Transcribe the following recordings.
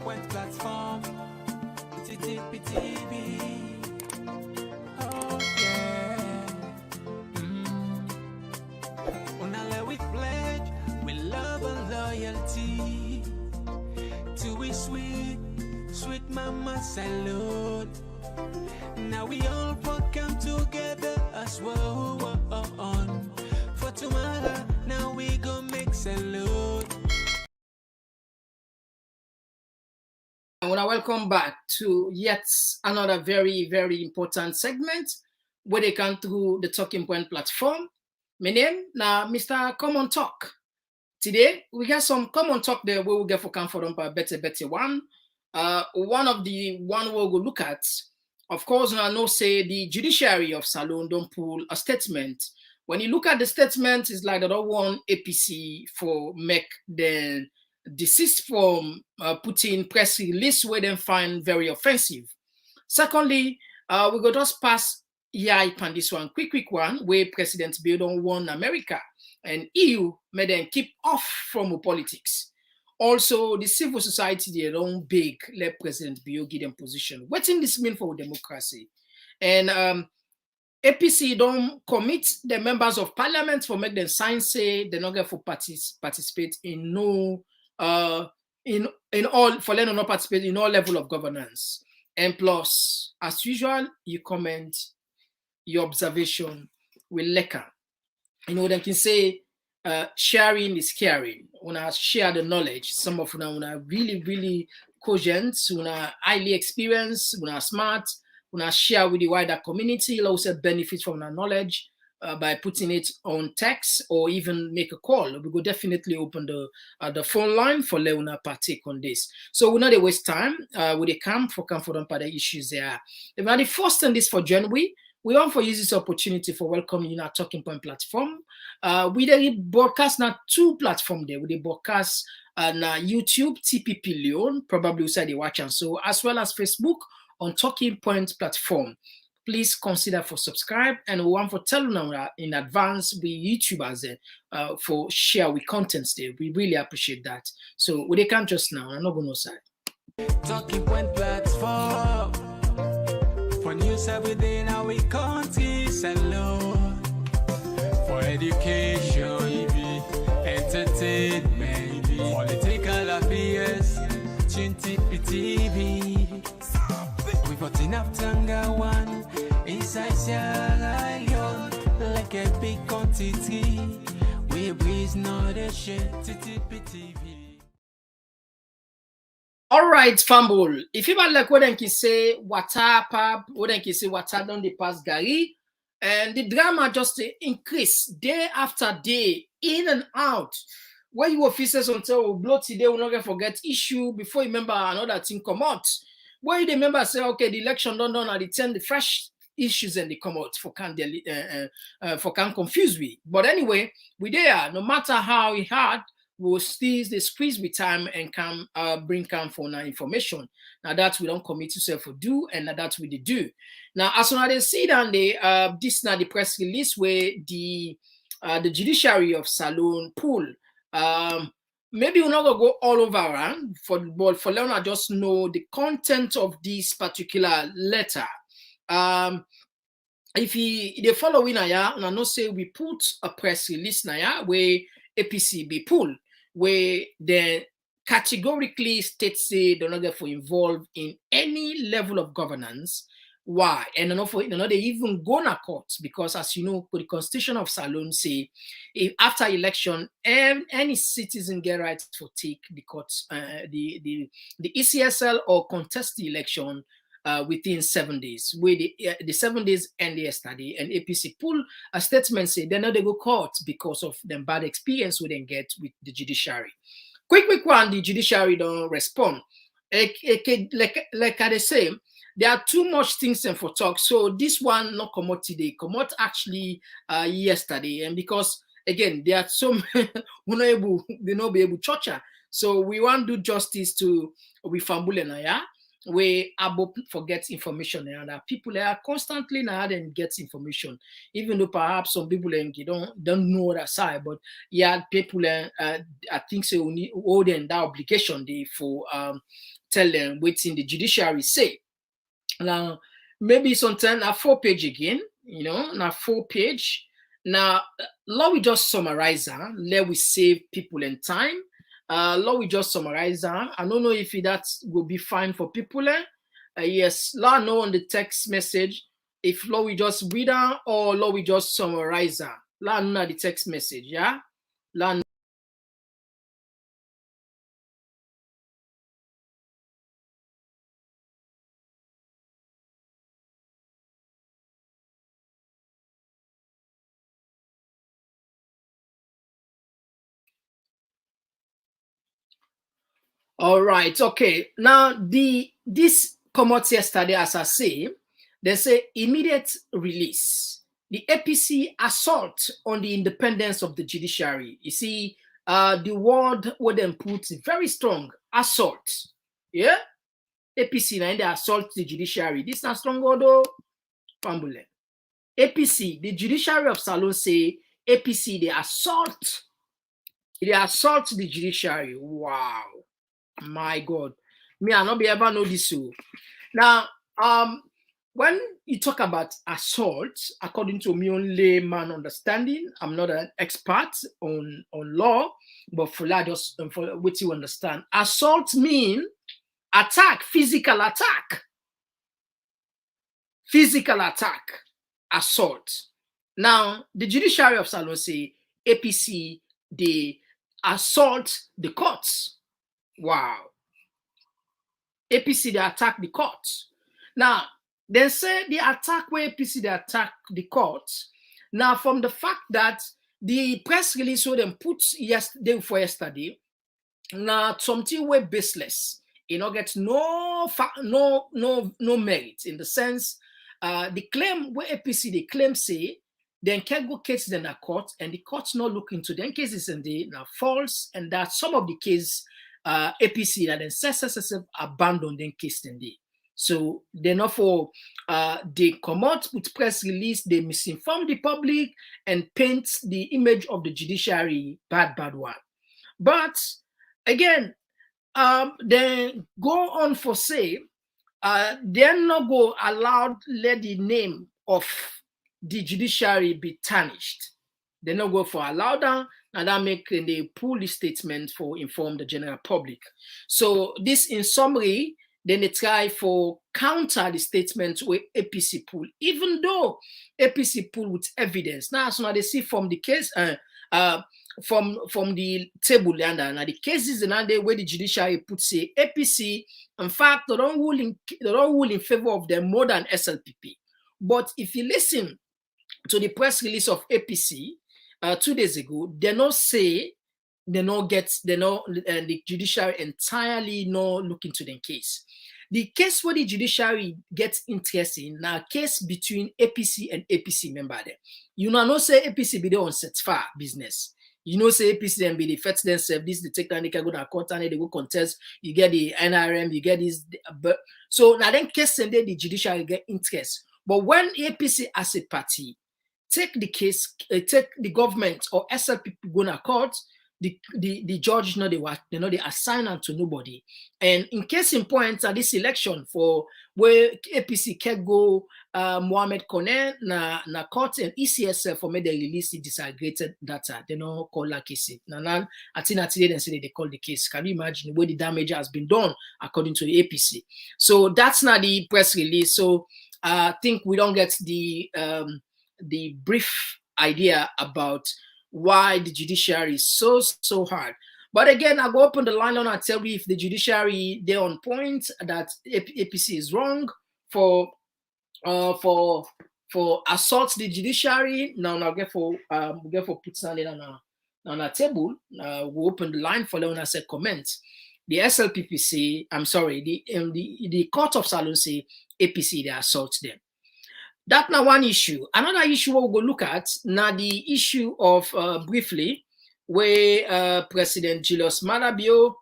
point platform. TTPTV. Oh yeah. Unale with pledge, with love and loyalty. To we sweet, sweet mama salute. Now we all come together as well. For tomorrow, now we go make salute. I want to welcome back to yet another very, very important segment where they come through the Talking Point platform. My name now Mr. Komon-Tok. Today we got some Komon-Tok there where we get for comfort on a better one. One of the one we'll go look at, of course, I know say the Judiciary of Salone don't pull a statement. When you look at the statement, it's like they don't want APC for make the desist from putting press release where they find very offensive. Secondly, we go just pass on this one, quick one, where President Bill don't want America and EU may then keep off from politics. Also, the civil society, they don't beg let President Bill give them position. What does this mean for democracy? And APC don't commit the members of parliament for make them sign say they're not going to participate in no in all for them not participate in all level of governance. And plus, as usual, you comment your observation with Leka. You know, they can say sharing is caring. When I share the knowledge, some of them are really, really cogent, when I highly experienced, when I smart, when I share with the wider community, you'll also benefit from the knowledge by putting it on text or even make a call. We will definitely open the phone line for Leone partake on this. So we're not a waste time. With the camp for comfort on the issues there. If not the first on this for January, we want to use this opportunity for welcoming in our Talking Point platform. We broadcast now 2 platforms there. We broadcast on YouTube, TPP Leone, probably we say they watch, and so as well as Facebook on Talking Point platform. Please consider for subscribe, and we want for telling them in advance we YouTubers for share with contents there. We really appreciate that. So we can't just now. I'm not going to say. Talking Point platform. For news every day now we country alone. For education, entertainment, political affairs, TV. We got enough Tanga one inside Sierra Leone, like a big quantity. We breeze not a shit, TV. All right, Fumble. If you like what can say water pap, what can say water down the past Gary, and the drama just increase day after day, in and out. Where you officers until blood today will not forget issue before you remember another thing come out. Where you remember say, okay, the election done at the 10, the fresh issues and they come out for can confuse we. But anyway, we there, no matter how it hard, we'll still the squeeze with time and come bring come for now information. Now that we don't commit yourself to do, and that we do. Now, as soon as they see that they this now the press release where the Judiciary of Salone pool. Maybe we're not gonna go all over around but for Leona just know the content of this particular letter. If they follow in Naya, and I know say we put a press release Naya where APC be pulled, where they categorically state say they're not going to involve in any level of governance. Why? And they even go to court because, as you know, the Constitution of Salone say if after election, any citizen get right to take the court, the ECSL or contest the election within 7 days. Where the 7 days end yesterday, and APC pull a statement say they're not they go court because of the bad experience we didn't get with the judiciary. Quick one, the judiciary don't respond. Like I say, there are too much things for talk. So this one not come out today, come out actually yesterday. And because again, there are some they not be able to torture. So we want to do justice to Wifambule Naya, where Abo forget information and that people are constantly now and get information, even though perhaps some people don't know that side, but yeah, people I think so only owe them that obligation they for tell them what's in the judiciary say. Now, maybe sometimes a 4-page again, now 4-page. Now, law we just summarize her, let we save people and time. Law we just summarize her. I don't know if that will be fine for people. Yes, law know on the text message if law we just read her or law we just summarize her. Law know the text message, yeah? Law. All right, okay. Now this come out yesterday, as I say, they say immediate release. The APC assault on the independence of the judiciary. You see, the word what them put very strong assault. Yeah, APC now they assault the judiciary. This not strong though. Pambule. APC, the judiciary of Salon say APC they assault the judiciary. Wow. My God, me I not be ever know this. So now, when you talk about assault, according to me own layman understanding, I'm not an expert on law, but for that just for what you understand, assault mean attack, physical attack, assault. Now, the judiciary of Salon say APC they assault the courts. Wow. APC they attack the courts. Now, they say the attack where APC they attack the courts. Now, from the fact that the press release so them put yesterday, now something way baseless. Get no merit in the sense the claim where APC they claim say then can go cases in the court and the court's not looking to them cases and they now false and that some of the cases APC that then SSSF abandoned them case in day. So they're not for they come out with press release, they misinform the public and paint the image of the judiciary bad one. But again, they go on for say they're not go allowed let the name of the judiciary be tarnished. They not go for allow that, and that make they pull the statement for inform the general public. So this in summary, then they try for counter the statement with APC pull, even though APC pull with evidence. Now, so now they see from the case from the table and now the cases and the where the judiciary put say APC, in fact, they don't rule in favor of them more than SLPP. But if you listen to the press release of APC 2 days ago, they not say the judiciary entirely not look into the case. The case where the judiciary gets interested in now case between APC and APC member there. You know say APC be there on set far business. You know say APC then be the first themselves, this the technical they go to court and they go contest, you get the NRM, you get this, but so now then case and then the judiciary get interest. But when APC as a party take the case, take the government or SLP go to court, the judge they assign them to nobody. And in case in point at this election for where APC can go Mohamed Kone na court and ECSF for me they release the disaggregated data. They don't call that case. Now I think today they say they call the case. Can you imagine where the damage has been done according to the APC? So that's not the press release. So I think we don't get the brief idea about why the judiciary is so hard. But again, I go open the line and I tell you if the judiciary they're on point that APC is wrong for assault the judiciary. Now get for put something on a table. We open the line for them and I said comments. The SLPP say, I'm sorry, the court of Salon say APC they assault them. That's not one issue. Another issue we'll go look at now the issue of briefly where President Julius Malabio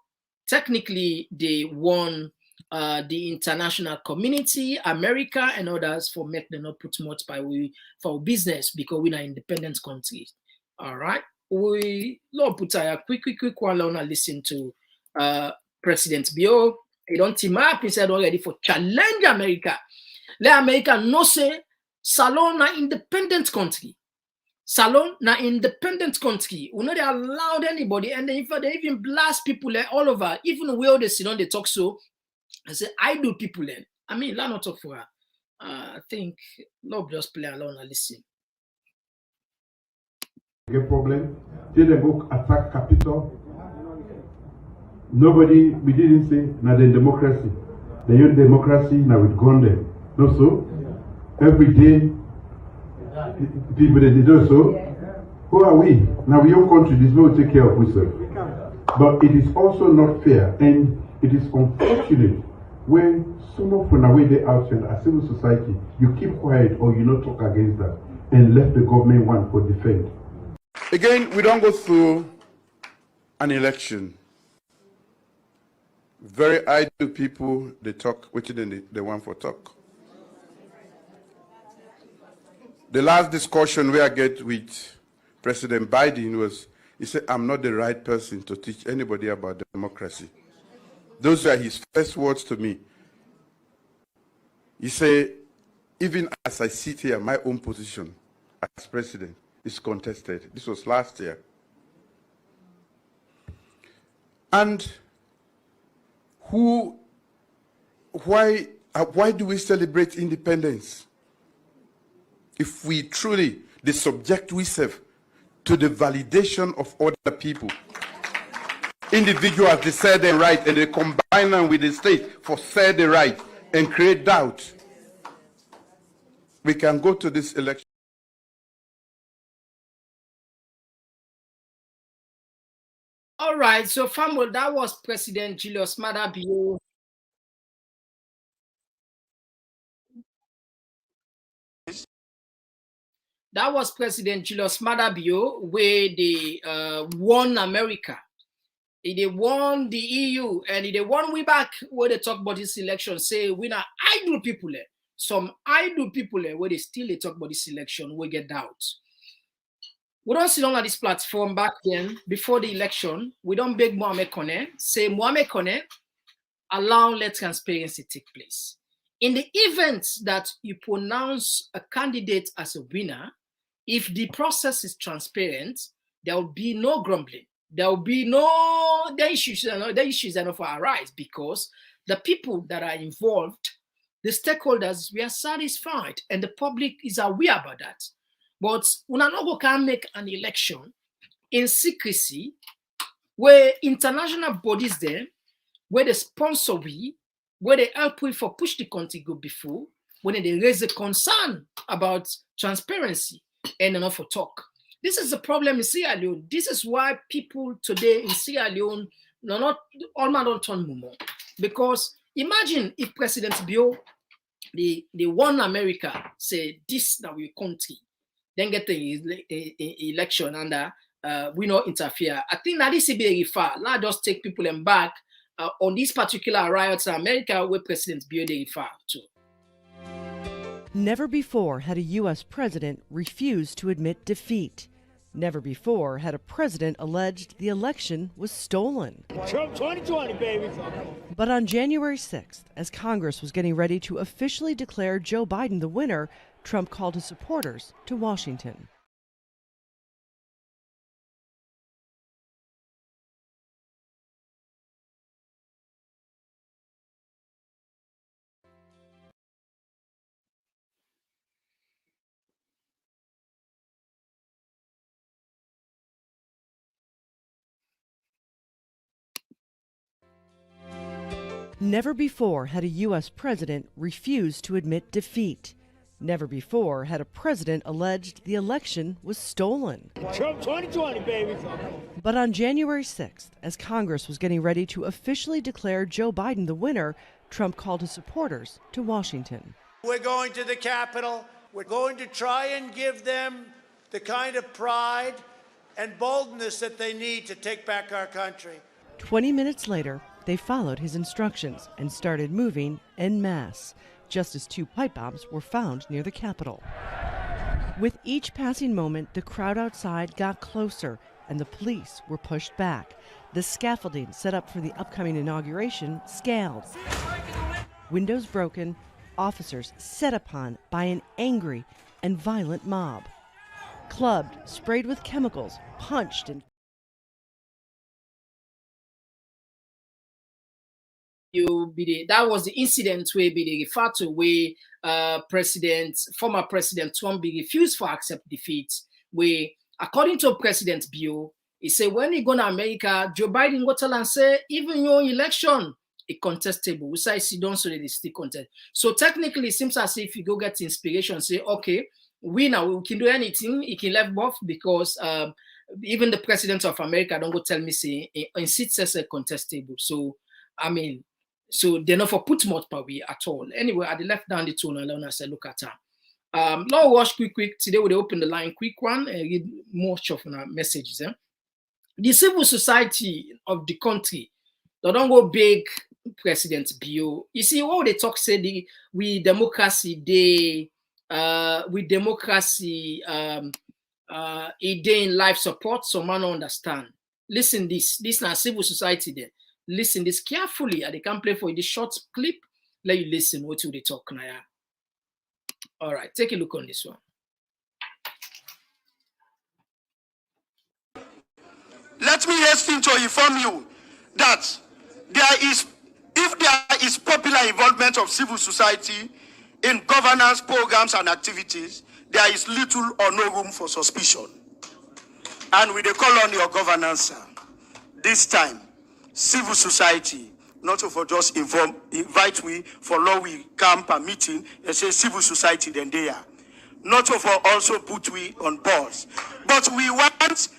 technically they won the international community, America and others for make them not put much by we for business because we're an independent country. All right, we put a quick one on listen to President Bio He don't team up, he said already for challenge America. Let America no say Salon na independent country. Salon na independent country. We know they allowed anybody, and if they even blast people all over, even where they sit on they talk so, I say I do people then. I mean, let not talk for her. I think Lord just play along and listen. Get problem. Till they go attack capital. Nobody, we didn't say now the democracy. The youth democracy now with gun them. No so. Every day people they do so. Who are we? Now we your country, this will take care of ourselves. But it is also not fair, and it is unfortunate when some of the way they outside a civil society, you keep quiet or you not talk against that and let the government one for defend. Again, we don't go through an election. Very idle people, they talk, which they want for talk. The last discussion we I get with President Biden was, he said, I'm not the right person to teach anybody about democracy. Those were his first words to me. He said, even as I sit here, my own position as president is contested. This was last year. And why do we celebrate independence if we truly subject ourselves to the validation of other people? Individuals decide their right and they combine them with the state for said the right and create doubt. We can go to this election. All right, so Famwell, that was President Julius Maada Bio. That was President Julius Maada Bio, where they won America. They won the EU, and they won we back where they talk about this election, say we not idle people there. Some idle people there where they still they talk about this election, we get doubt. We don't sit on this platform back then, before the election. We don't beg Mohamed Kone, say Mohamed Kone, allow let transparency take place. In the event that you pronounce a candidate as a winner, if the process is transparent, there will be no grumbling. There will be the issues enough arise because the people that are involved, the stakeholders, we are satisfied, and the public is aware about that. But Unanogo can make an election in secrecy where international bodies there, where they sponsor we, where they help we for push the country go before, when they raise a concern about transparency and enough for talk. This is the problem in Sierra Leone. This is why people today in Sierra Leone not all man don't turn mumo. Because imagine if President Bio, the one America, say this now your country, then get the election and we not interfere. I think that this is very far. Let's just take people and back on these particular riots in America where President Bio they refer to. Never before had a U.S. president refused to admit defeat. Never before had a president alleged the election was stolen. Trump 2020, baby. But on January 6th, as Congress was getting ready to officially declare Joe Biden the winner, Trump called his supporters to Washington. Never before had a U.S. president refused to admit defeat. Never before had a president alleged the election was stolen. Trump 2020, baby. But on January 6th, as Congress was getting ready to officially declare Joe Biden the winner, Trump called his supporters to Washington. We're going to the Capitol. We're going to try and give them the kind of pride and boldness that they need to take back our country. 20 minutes later, they followed his instructions and started moving en masse, just as 2 pipe bombs were found near the Capitol. With each passing moment, the crowd outside got closer and the police were pushed back. The scaffolding set up for the upcoming inauguration scaled. Windows broken, officers set upon by an angry and violent mob. Clubbed, sprayed with chemicals, punched, and that was the incident where be referred to where former President Trump be refused for accept defeat. Where according to President Bio, he said when he go to America, Joe Biden go tell and say even your election is contestable. We say he don't so they still contest. So technically, it seems as if you go get inspiration, say okay, we can do anything. He can left off because even the president of America don't go tell me say in seats as a contestable. So I mean. So they're not for put much power at all. Anyway, I left down the tone and I said, look at her. Now watch quick. Today we open the line quick one and read most of our messages. The civil society of the country, they don't go big President Bio. You see, what they talk say we democracy a day in life support, so man don't understand. Listen this now civil society there. Listen this carefully. I can play for you this short clip. Let you listen what they talk now. All right, take a look on this one. Let me hasten to inform you that if there is popular involvement of civil society in governance programs and activities, there is little or no room for suspicion. And we call on your governance, sir. This time, civil society, not for just invite we for law we camp a meeting and say civil society then they are. Not for also put we on boards. But we want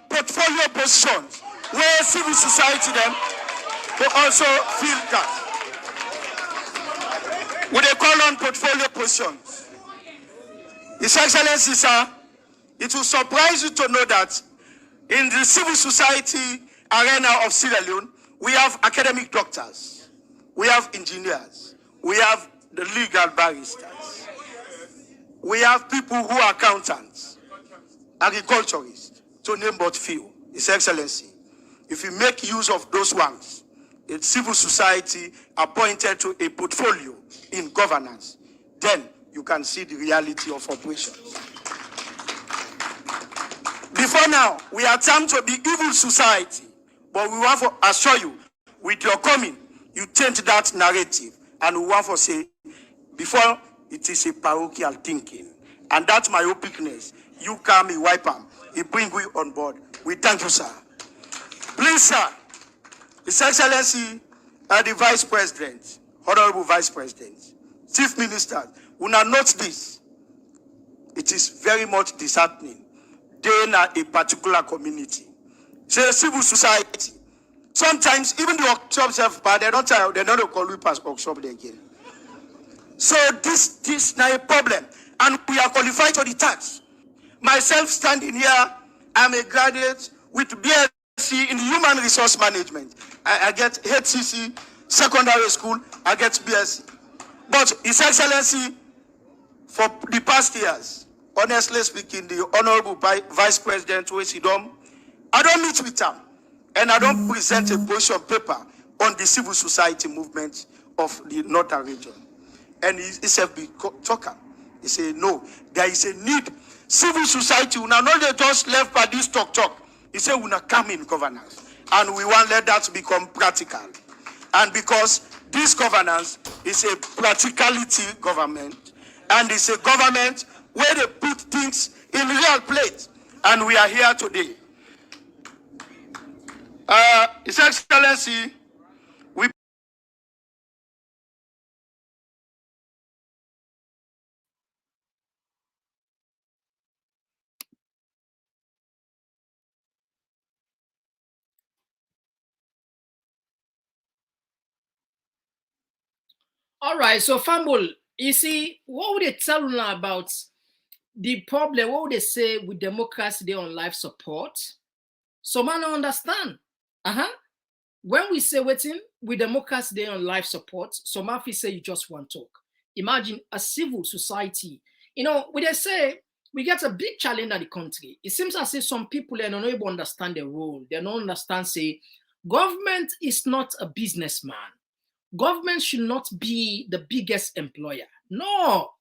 portfolio positions where civil society them will also feel that. We call on portfolio positions. His Excellency, sir, it will surprise you to know that in the civil society arena of Sierra Leone, we have academic doctors, we have engineers, we have the legal barristers, we have people who are accountants, agriculturists, to name but few. His Excellency, if you make use of those ones, a civil society appointed to a portfolio in governance, then you can see the reality of operations. Before now, we are termed to be evil society. But we want to assure you, with your coming, you change that narrative. And we want to say, before it is a parochial thinking. And that's my openness. You come, you wipe them, you bring we on board. We thank you, sir. Please, sir, His Excellency, the Vice President, Honorable Vice President, Chief Minister, we now note this. It is very much disheartening. They are a particular community. Say civil society. Sometimes even the workshops have, but they don't call we pass workshop again. So this is now a problem, and we are qualified for the tax. Myself standing here, I'm a graduate with BSc in Human Resource Management. I get HCC, secondary school, I get BSc. But His Excellency, for the past years, honestly speaking, the Honorable Vice President, Wesidom, I don't meet with them, and I don't present a position paper on the civil society movement of the northern region. And he said, be talker. He said, no, there is a need. Civil society will not only just left by this talk. He said, we will not come in governance. And we want to let that become practical. And because this governance is a practicality government, and it's a government where they put things in real place. And we are here today. His Excellency, we All right, so Fambul, you see, what would they tell you about the problem? What would they say with democracy they on life support? So man don't understand. When we say waiting with democracy they on life support, so Murphy say you just want talk. Imagine a civil society. You know, when they say we get a big challenge in the country. It seems as if some people they don't even understand the role. They don't understand, say, government is not a businessman. Government should not be the biggest employer. No.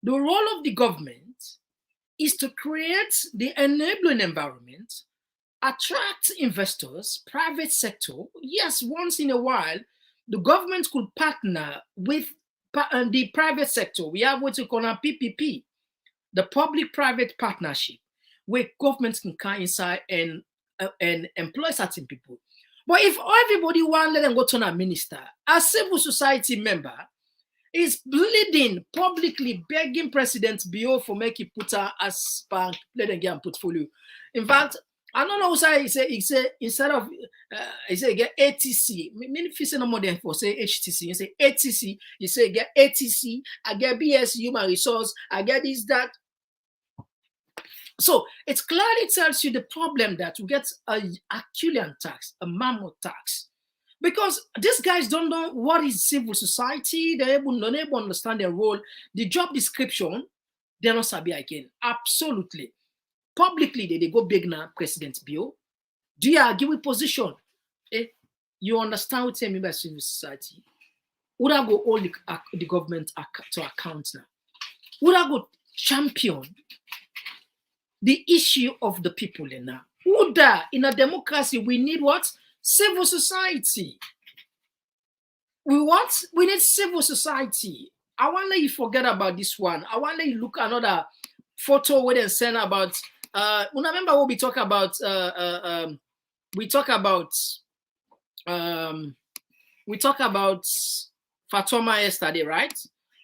The role of the government is to create the enabling environment, attract investors, private sector. Yes, once in a while, the government could partner with the private sector. We have what we call a PPP, the public-private partnership, where governments can come inside and employ certain people. But if everybody want let them go to a minister, a civil society member is bleeding publicly, begging President Bio for make it put her as bank, let them get a portfolio. In fact, I don't know why he say instead of he say get ATC. Many if you say no more than for say HTC, you say ATC, you say get ATC, I get BS human resource, I get this, that. So it clearly tells you the problem that we get a Herculean tax, a mammoth tax. Because these guys don't know what is civil society, they're not able to understand their role. The job description, they're not sabi again. Absolutely. Publicly, they go big now, President Bio. Do you agree with position? You understand what I mean by civil society? Would I go hold the government to account now? Would I go champion the issue of the people now? Would I, in a democracy, we need what? Civil society. We need civil society. I want to let you forget about this one. I want to let you look at another photo where they send about remember what we talk about Fatoma yesterday, right?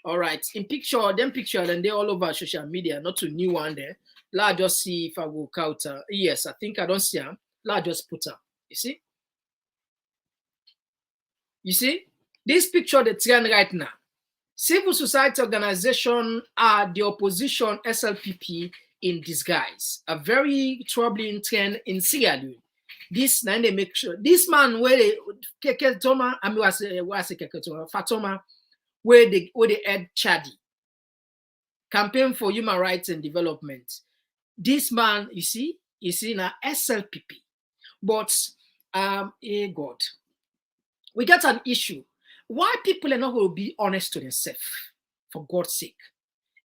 All right. In picture, then they all over social media, not a new one there. Let's just see if I will count. Yes, I think I don't see them. Let's just put her. You see? You see? This picture the trend right now. Civil society organization are the opposition SLPP in disguise. A very troubling trend in Sierra Leone. This now they make sure this man where they Fatoma where they head Chadi campaign for human rights and development. This man, you see now SLPP, but God, we got an issue. Why people are not going to be honest to themselves, for God's sake?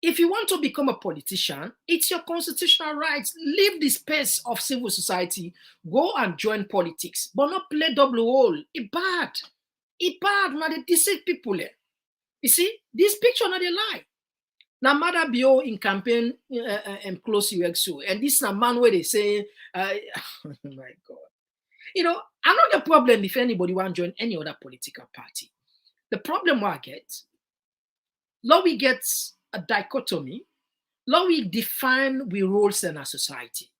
If you want to become a politician, it's your constitutional rights. Leave the space of civil society. Go and join politics, but not play double role. It's bad. It's bad. Now they deceive people. You see, this picture not a lie. Now, Mother Bio in campaign and close UXO, and this is a man where they say, oh my God. You know, I know the problem if anybody want to join any other political party. The problem I get, now we get a dichotomy. Now we define we roles in our society.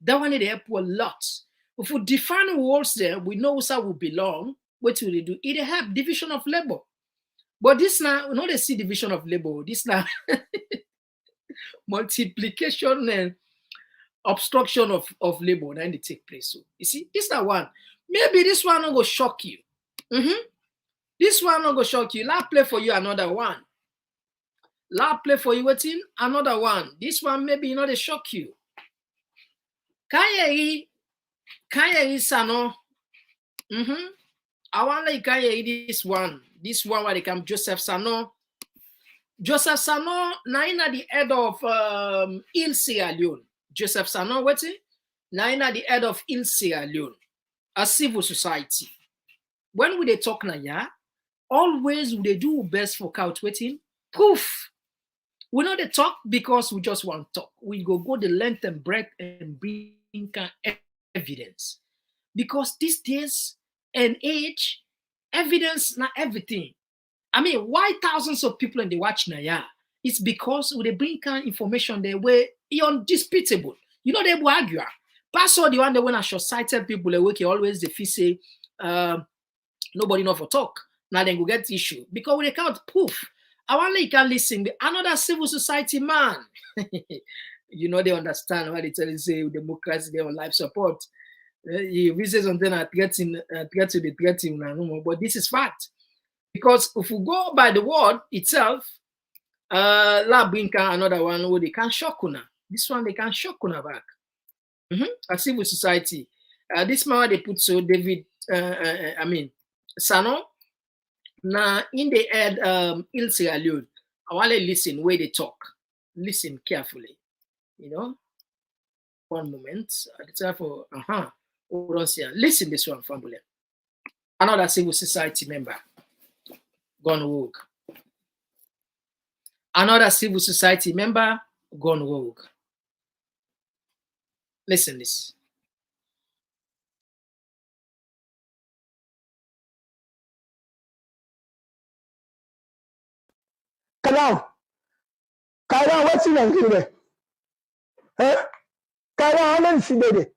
That one it help a lot. If we define roles there, we know where we belong. What will they do? It help division of labor. But this now, we know they see division of labor. This now multiplication and obstruction of labor then they take place. So you see, this is that one. Maybe this one will go shock you. This one will go shock you. Let's play for you another one. Let's play for you waiting another one. This one maybe not a shock you. Kanye Sano. I want like Kanye this one. This one where they come Joseph Sano. Joseph Sano now in the head of Il Sierra Leone. Joseph Sano waiting. Now in the head of Il Sierra Leone. A civil society. When we they talk now, yeah, always we they do best for couch waiting. Poof. We know they talk because we just want to talk. We go the length and breadth and bring evidence. Because these days and age, evidence not everything. I mean, why thousands of people in the watch now? Yeah, it's because they bring kind information their way undisputable. You know they will argue. Pastor the one that when I short-sighted people they work always the say nobody know for talk. Now then go get issue because when they can't poof. I want you can listen. Another civil society man. You know they understand why they tell you say democracy they on life support. He says something I threaten but this is fact. Because if we go by the word itself, la bring another one where they can shock una. This one they can shock on back. A civil society. This man they put so David, Sano. Now in the head, Il Sierra Leone. I want to listen where they talk. Listen carefully. You know. One moment. It's for hold on, here. Listen this one from Bullet. Another civil society member gone rogue. Another civil society member gone rogue. Listen this. Kalam, what's in Nigeria? Kalam, how many see there?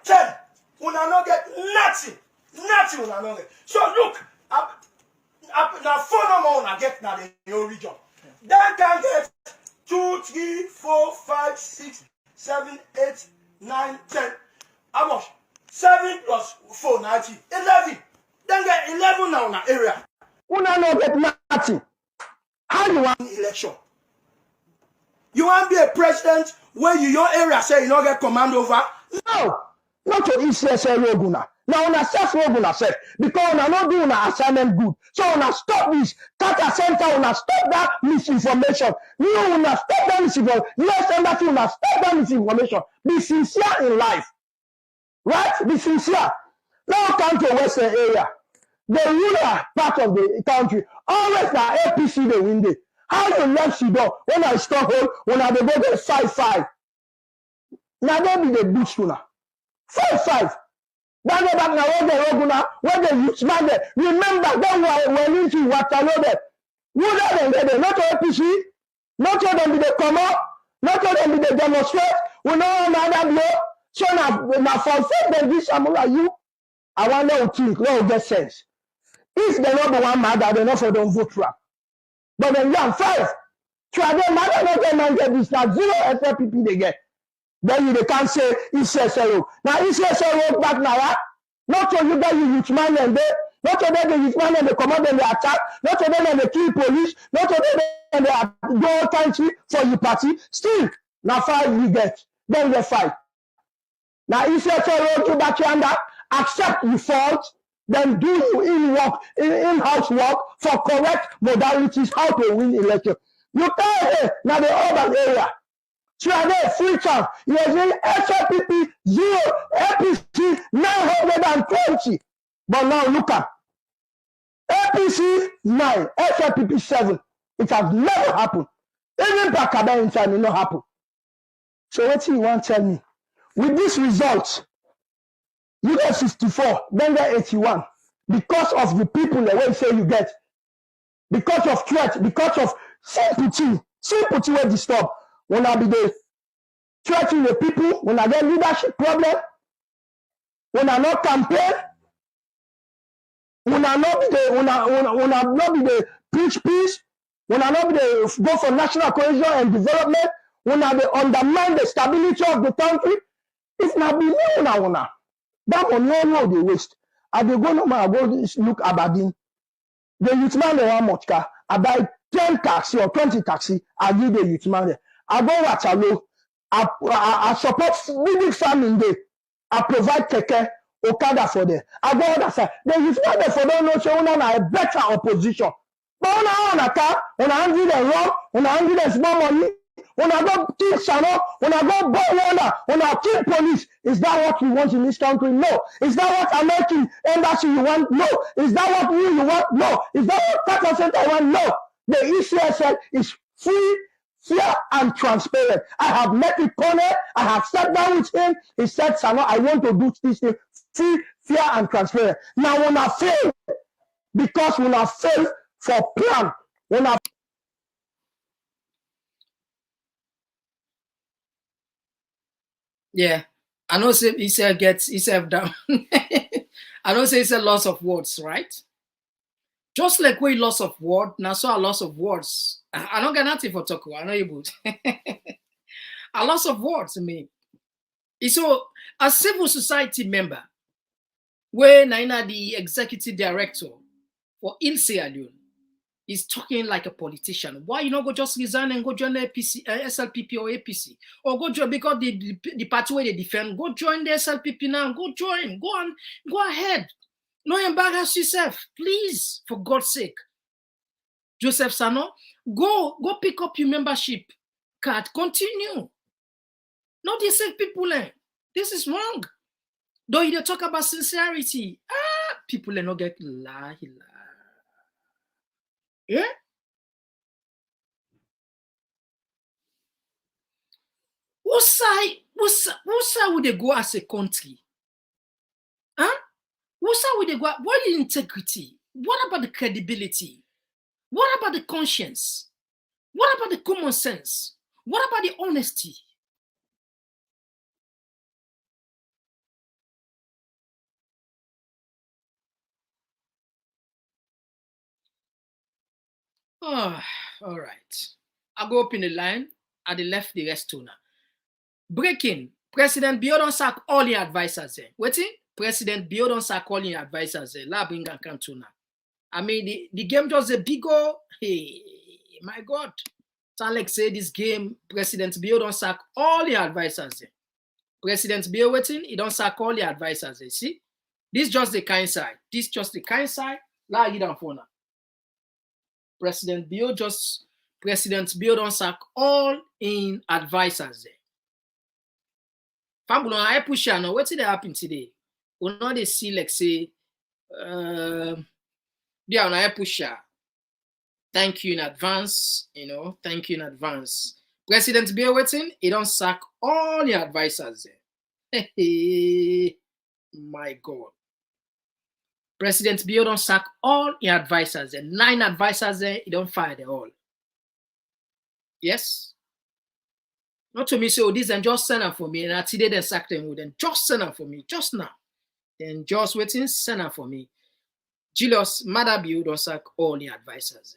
Ten. Una no get nothing. Nothing una no get. So look, now four no more una get now the your region. Then can get 2, 3, 4, 5, 6, 7, 8, 9, 10. How much? 7 plus 4, 90. 11. Then get 11 now in the area. Una no get nothing. How you want election? You want to be a president where your area say you don't get command over? No. Not to ECSL Roguna. Now una self Roguna self. Because una not do una assignment good. So una stop this. Kata center una stop that misinformation. You una stop that misinformation. US embassy una stop that misinformation. Be sincere in life. Right? Be sincere. Now come to Western area. The ruler part of the country always the APC they win it. How you left Sudan when I stop home when I go there 5-5. Now they be the big sooner. 5-5. Then go back now where the Roguna, where the youth man there. Remember then when into Waterloo there. Who them there? Not APC, not all them be the come up, not all them be the demonstrate. We know another blow. So now for them this Amula you. I want to think, no get sense. If the number one matter, they not for don't vote for. But then young 5. Try them matter not get man get this now 0 FFPP they get. Then they can't say ECSL. Now ECSL back now. Not to you that you youth man and they, not to them the youth man and they come out and they attack, not to them and they kill police, not to them and they go country for your party. Still, now 5 we get. Then they fight. Now ECSL to back yonder, accept your fault. Then do you in-house work for correct modalities how to win election. You tell them now the urban area. Today, free chance. You are saying SLPP 0, APC 920. But now look at APC 9, SLPP 7. It has never happened. Even Bakaba in time, it not happen. So what do you want to tell me? With this result, you get 64, then get 81. Because of the people the way you say you get. Because of threat, because of sympathy will disturb. When I be the threatening the people, when I get leadership problem, when I not campaign, when I not be the preach peace, when I not be the go for national cohesion and development, when I undermine the stability of the country, if not be me, that will no the waste. I dey go no I go look Aberdeen. The youth man they want much car. I buy 10 taxi or 20 taxi. I give the youth man there. I go Waterloo. I support big farming there. I provide keke, Okada for them. I go other side. The youth man there for them no show a better opposition. But when I car, when I handle them wrong, when I handle them small money, when I go kill Sano, when I go burn water, when I kill police, is that what we want in this country? No. Is that what American embassy you want? No. Is that what you want? No. Is that what Tata Center want? No. The ECSL is free, fair, and transparent. I have met with Kone. I have sat down with him. He said, Sano, I want to do this thing free, fair, and transparent. Now, when I fail, because when I fail for plan, when I Yeah, I know say he said gets himself down. I know say it's a loss of words, right? Just like we loss of word, now so a loss of words. I don't get nothing for talk. I know you would. A loss of words to me. So a civil society member, where Naina the executive director for Il Sierra Leone, is talking like a politician. Why you not go just resign and go join the APC, SLPP or APC, or go join because the party where they defend, go join the SLPP now. Go join. Go ahead. No embarrass yourself, please, for God's sake. Joseph Sano, go pick up your membership card. Continue. Not the same people. This is wrong. Though you talk about sincerity, people are not get lie. Yeah. What side would they go as a country? Huh? What side would they go? What is integrity? What about the credibility? What about the conscience? What about the common sense? What about the honesty? Oh, all right. I'll go up in the line. At the left, the rest tuna. Breaking. President Bio don't sack all the advisors. Waiting. President Bio don't sack all the advisors. La bring and cantuna. I mean, the game just a big go. Hey, my God. Sound like say this game, President Bio don't sack all the advisors. President Bio waiting, he don't sack all the advisors. See? This just the kind side. This just the kind side. La you down for now. President Bio don't sack all in advisors. Fambulon, I push now. What did happen today? We know they see like say yeah, I push. Thank you in advance, thank you in advance. President Bio waiting, he don't sack all the advisors. My God. President Bio don't sack all the advisors. 9 advisors, he don't fire them all. Yes. Not to me say, oh, this and just send them for me. And I today they sack them. Then just send them for me. Just now. Then just waiting, send them for me. Julius Madabio don't sack all the advisors.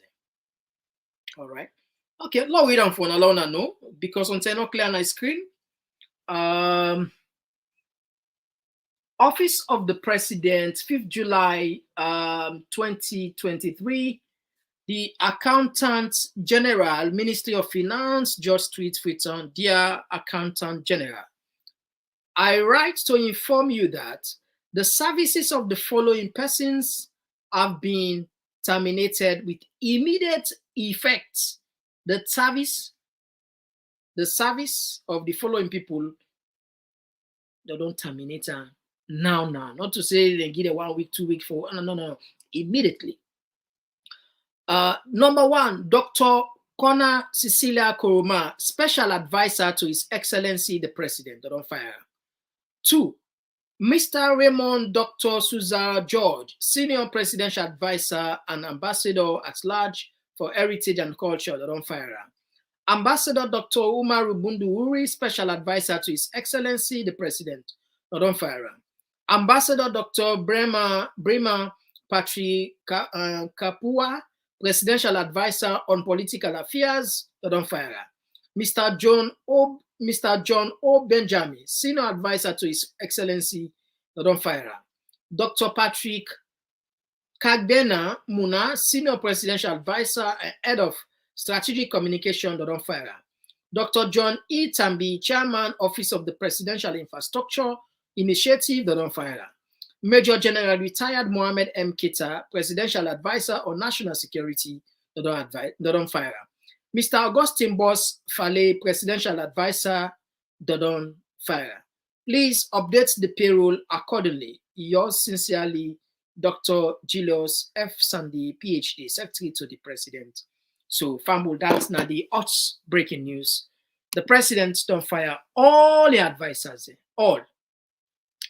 All right. Okay, low we down for now, no, because on not clear on the screen. Office of the President, 5th July 2023. The Accountant General, Ministry of Finance, just tweets written, Dear Accountant General, I write to inform you that the services of the following persons have been terminated with immediate effect. The service of the following people, they don't terminate now. Not to say they give it 1 week, 2 weeks, for no. Immediately. Number 1, Dr. Kona Cecilia Koroma, Special Advisor to His Excellency the President. They don't fire. 2, Mr. Raymond Dr. Suza George, Senior Presidential Advisor and Ambassador at Large for Heritage and Culture. They don't fire. Ambassador Dr. Umar Bundu Uri, Special Advisor to His Excellency the President. They don't fire. Ambassador Dr. Brema Patri Kapua, Presidential Advisor on Political Affairs. They don't fire. Mr. John O. Benjamin, Senior Advisor to His Excellency, they don't fire. Dr. Patrick Kagbena Muna, Senior Presidential Advisor and Head of Strategic Communication, they don't fire. Dr. John E. Tambi, Chairman, Office of the Presidential Infrastructure Initiative, they don't fire. Major General Retired Mohammed M. Kita, Presidential Advisor on National Security, they don't fire. Mr. Augustine Boss Fale, Presidential Advisor, they don't fire. Please update the payroll accordingly. Yours sincerely, Dr. Julius F. Sandy, PhD, Secretary to the President. So, Famble, that's now the hot breaking news. The President don't fire all the advisors, all.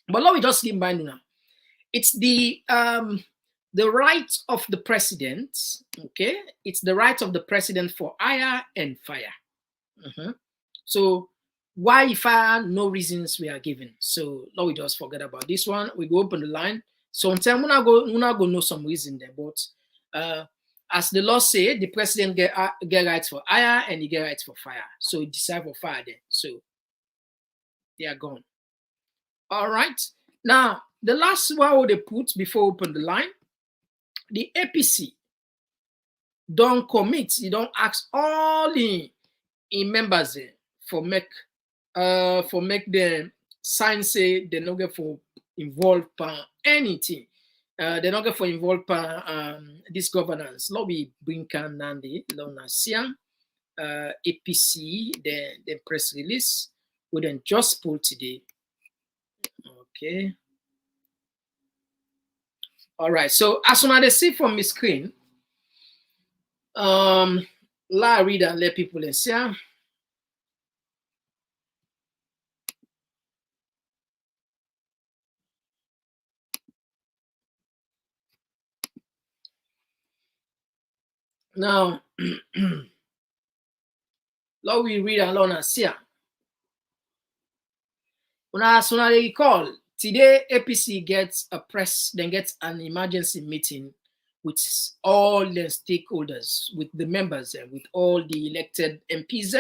But let me just keep in mind now. It's the right of the president, okay? It's the right of the president for hire and fire. So why fire? No reasons we are given. So let we just forget about this one. We go open the line. So until we're not go know some reason there, but as the law say, the president get rights for hire and he get rights for fire. So he decide for fire then. So they are gone. All right. Now, the last one they put before we open the line, the APC. don't commit, he don't ask all in members for make them sign say they not get for involved in anything. They not get for involved in this governance. Lo we bring can Nandi, Lona Siam, APC, the press release, we then just pull today. Okay. All right. So as soon as they see from my screen, la read and let people in see. Now, Lord, we read along and see. When as soon as they recall, today APC gets a press, then gets an emergency meeting with all the stakeholders, with the members, with all the elected MPs.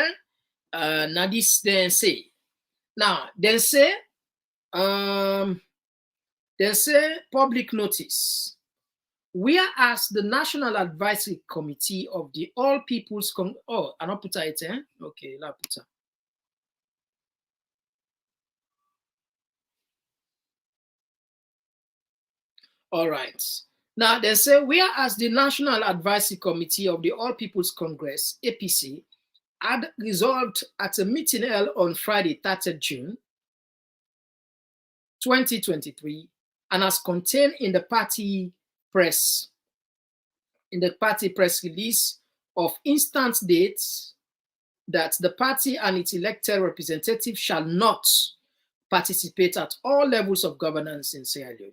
Now this then say, public notice. Whereas the National Advisory Committee of the All People's I don't put it, okay, la put it. All right. Now they say, whereas the National Advisory Committee of the All People's Congress, APC, had resolved at a meeting held on Friday, 30th June 2023, and as contained in the party press release of instant dates, that the party and its elected representatives shall not participate at all levels of governance in Sierra Leone.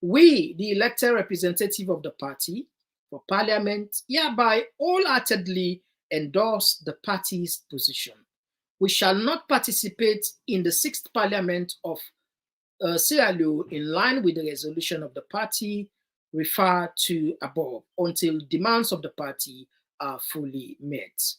We, the elected representative of the party for parliament, hereby wholeheartedly endorse the party's position. We shall not participate in the 6th Parliament of Sierra Leone in line with the resolution of the party referred to above until demands of the party are fully met.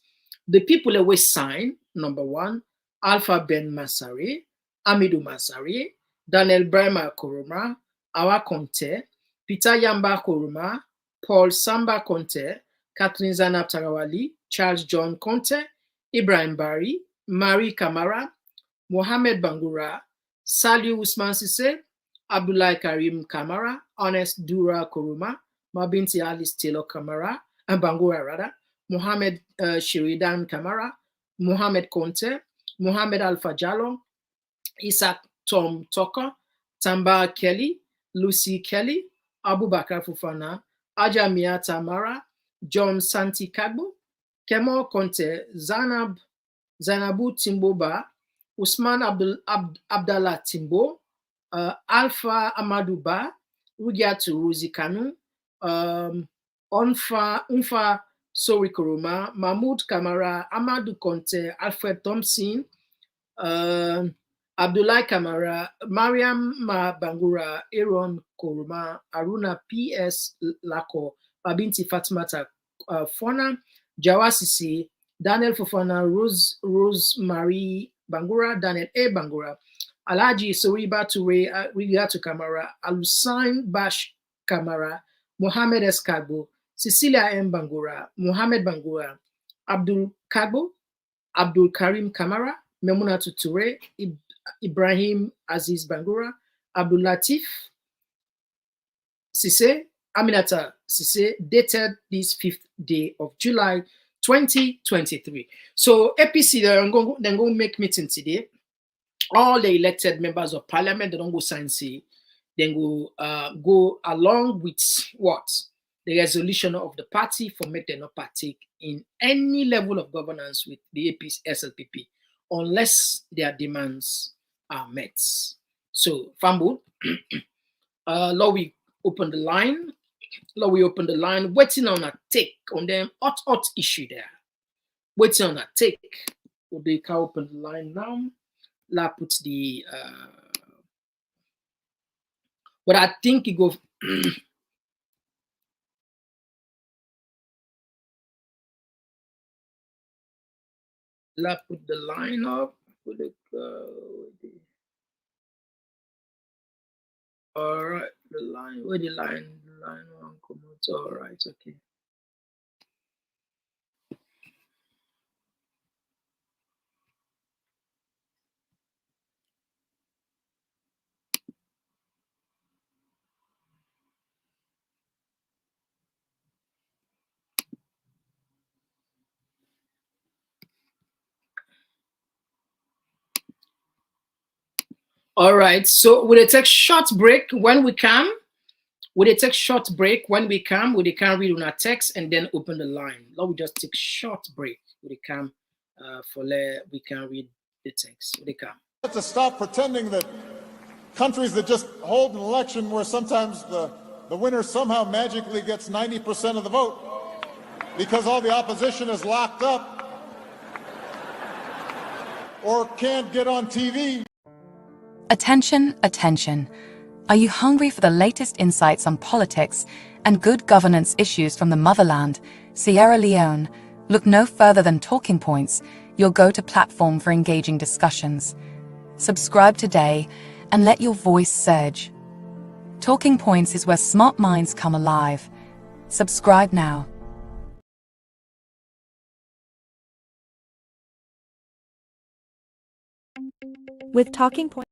The people always sign, number 1, Alpha Ben Masari, Amidou Masari, Daniel Brema Koroma, Awa Conte, Peter Yamba Koroma, Paul Samba Conte, Catherine Zanab Tarawali, Charles John Conte, Ibrahim Bari, Marie Kamara, Mohamed Bangura, Saliu Usman Sise, Abdullah Karim Kamara, Honest Dura Koroma, Mabinti Alice Taylor Kamara, and Bangura rather, Mohamed Sheridan Kamara, Mohamed Conte, Mohamed Alpha Jallo, Isaac Tom Tucker, Tamba Kelly, Lucy Kelly, Abubakar Fufana, Ajamia Tamara, John Santi Kagbo, Kemo Conte, Zainabu Timboba, Usman Abdallah Timbo, Alpha Amaduba, Rugiatu Ruzi Kanu, Unfa Sori Koroma, Mahmoud Kamara, Amadou Conte, Alfred Thompson, Abdullah Kamara, Mariam Bangura, Aaron Koroma, Aruna P.S. Lako, Babinti Fatmata Fona, Jawasisi, Daniel Fofana, Rosemary Bangura, Daniel A. Bangura, Alaji Soriba Ture, Rigatu Kamara, Alusain Bash Kamara, Mohamed Escabo, Cecilia M. Bangura, Mohamed Bangura, Abdul Kagbo, Abdul Karim Kamara, Memuna Ture, Ibrahim Aziz Bangura, Abdul Latif Sise, Aminata Sise, dated this 5th day of July 2023. So APC, they're going to make meeting today. All the elected members of parliament, they don't go sign say, then go along with what? The resolution of the party for make them not partake in any level of governance with the APC SLPP unless their demands are met. So, Fambo, Lord, we open the line. Waiting on a take on them hot issue there. Waiting on a take. They can open the line now. La put the but I think it go la put the line up. All right, the line on come out. All right, okay. All right, so we'll take short break when we come. We'll take short break when we come. We can read on our text and then open the line. Now we just take short break. We come we can read the text. We come. To stop pretending that countries that just hold an election where sometimes the winner somehow magically gets 90% of the vote because all the opposition is locked up or can't get on TV. Attention, attention. Are you hungry for the latest insights on politics and good governance issues from the motherland, Sierra Leone? Look no further than Talking Points, your go-to platform for engaging discussions. Subscribe today and let your voice surge. Talking Points is where smart minds come alive. Subscribe now. With Talking Points.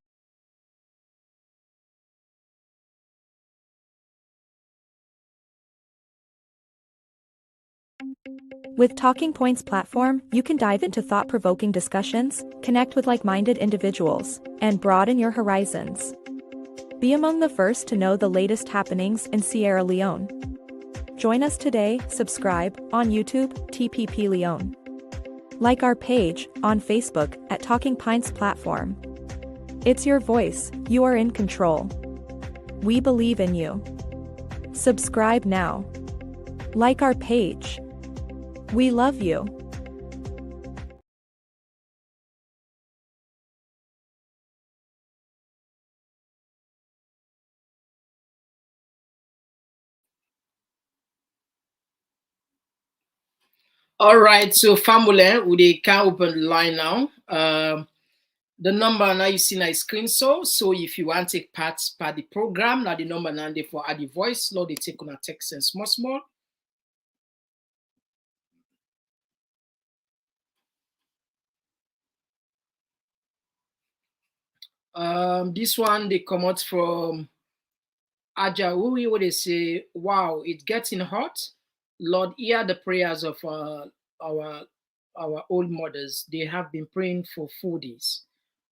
With Talking Points platform, you can dive into thought-provoking discussions, connect with like-minded individuals, and broaden your horizons. Be among the first to know the latest happenings in Sierra Leone. Join us today, subscribe, on YouTube, TPP Leone. Like our page, on Facebook, at Talking Points platform. It's your voice, you are in control. We believe in you. Subscribe now. Like our page. We love you. All right, so family, we can open the line now. The number now you see on screen, so if you want to take part the program, now the number now they for add the voice, now they take on a text and small. This one they come out from Ajauri, where they say, "Wow, it's getting hot. Lord, hear the prayers of our old mothers. They have been praying for 4 days."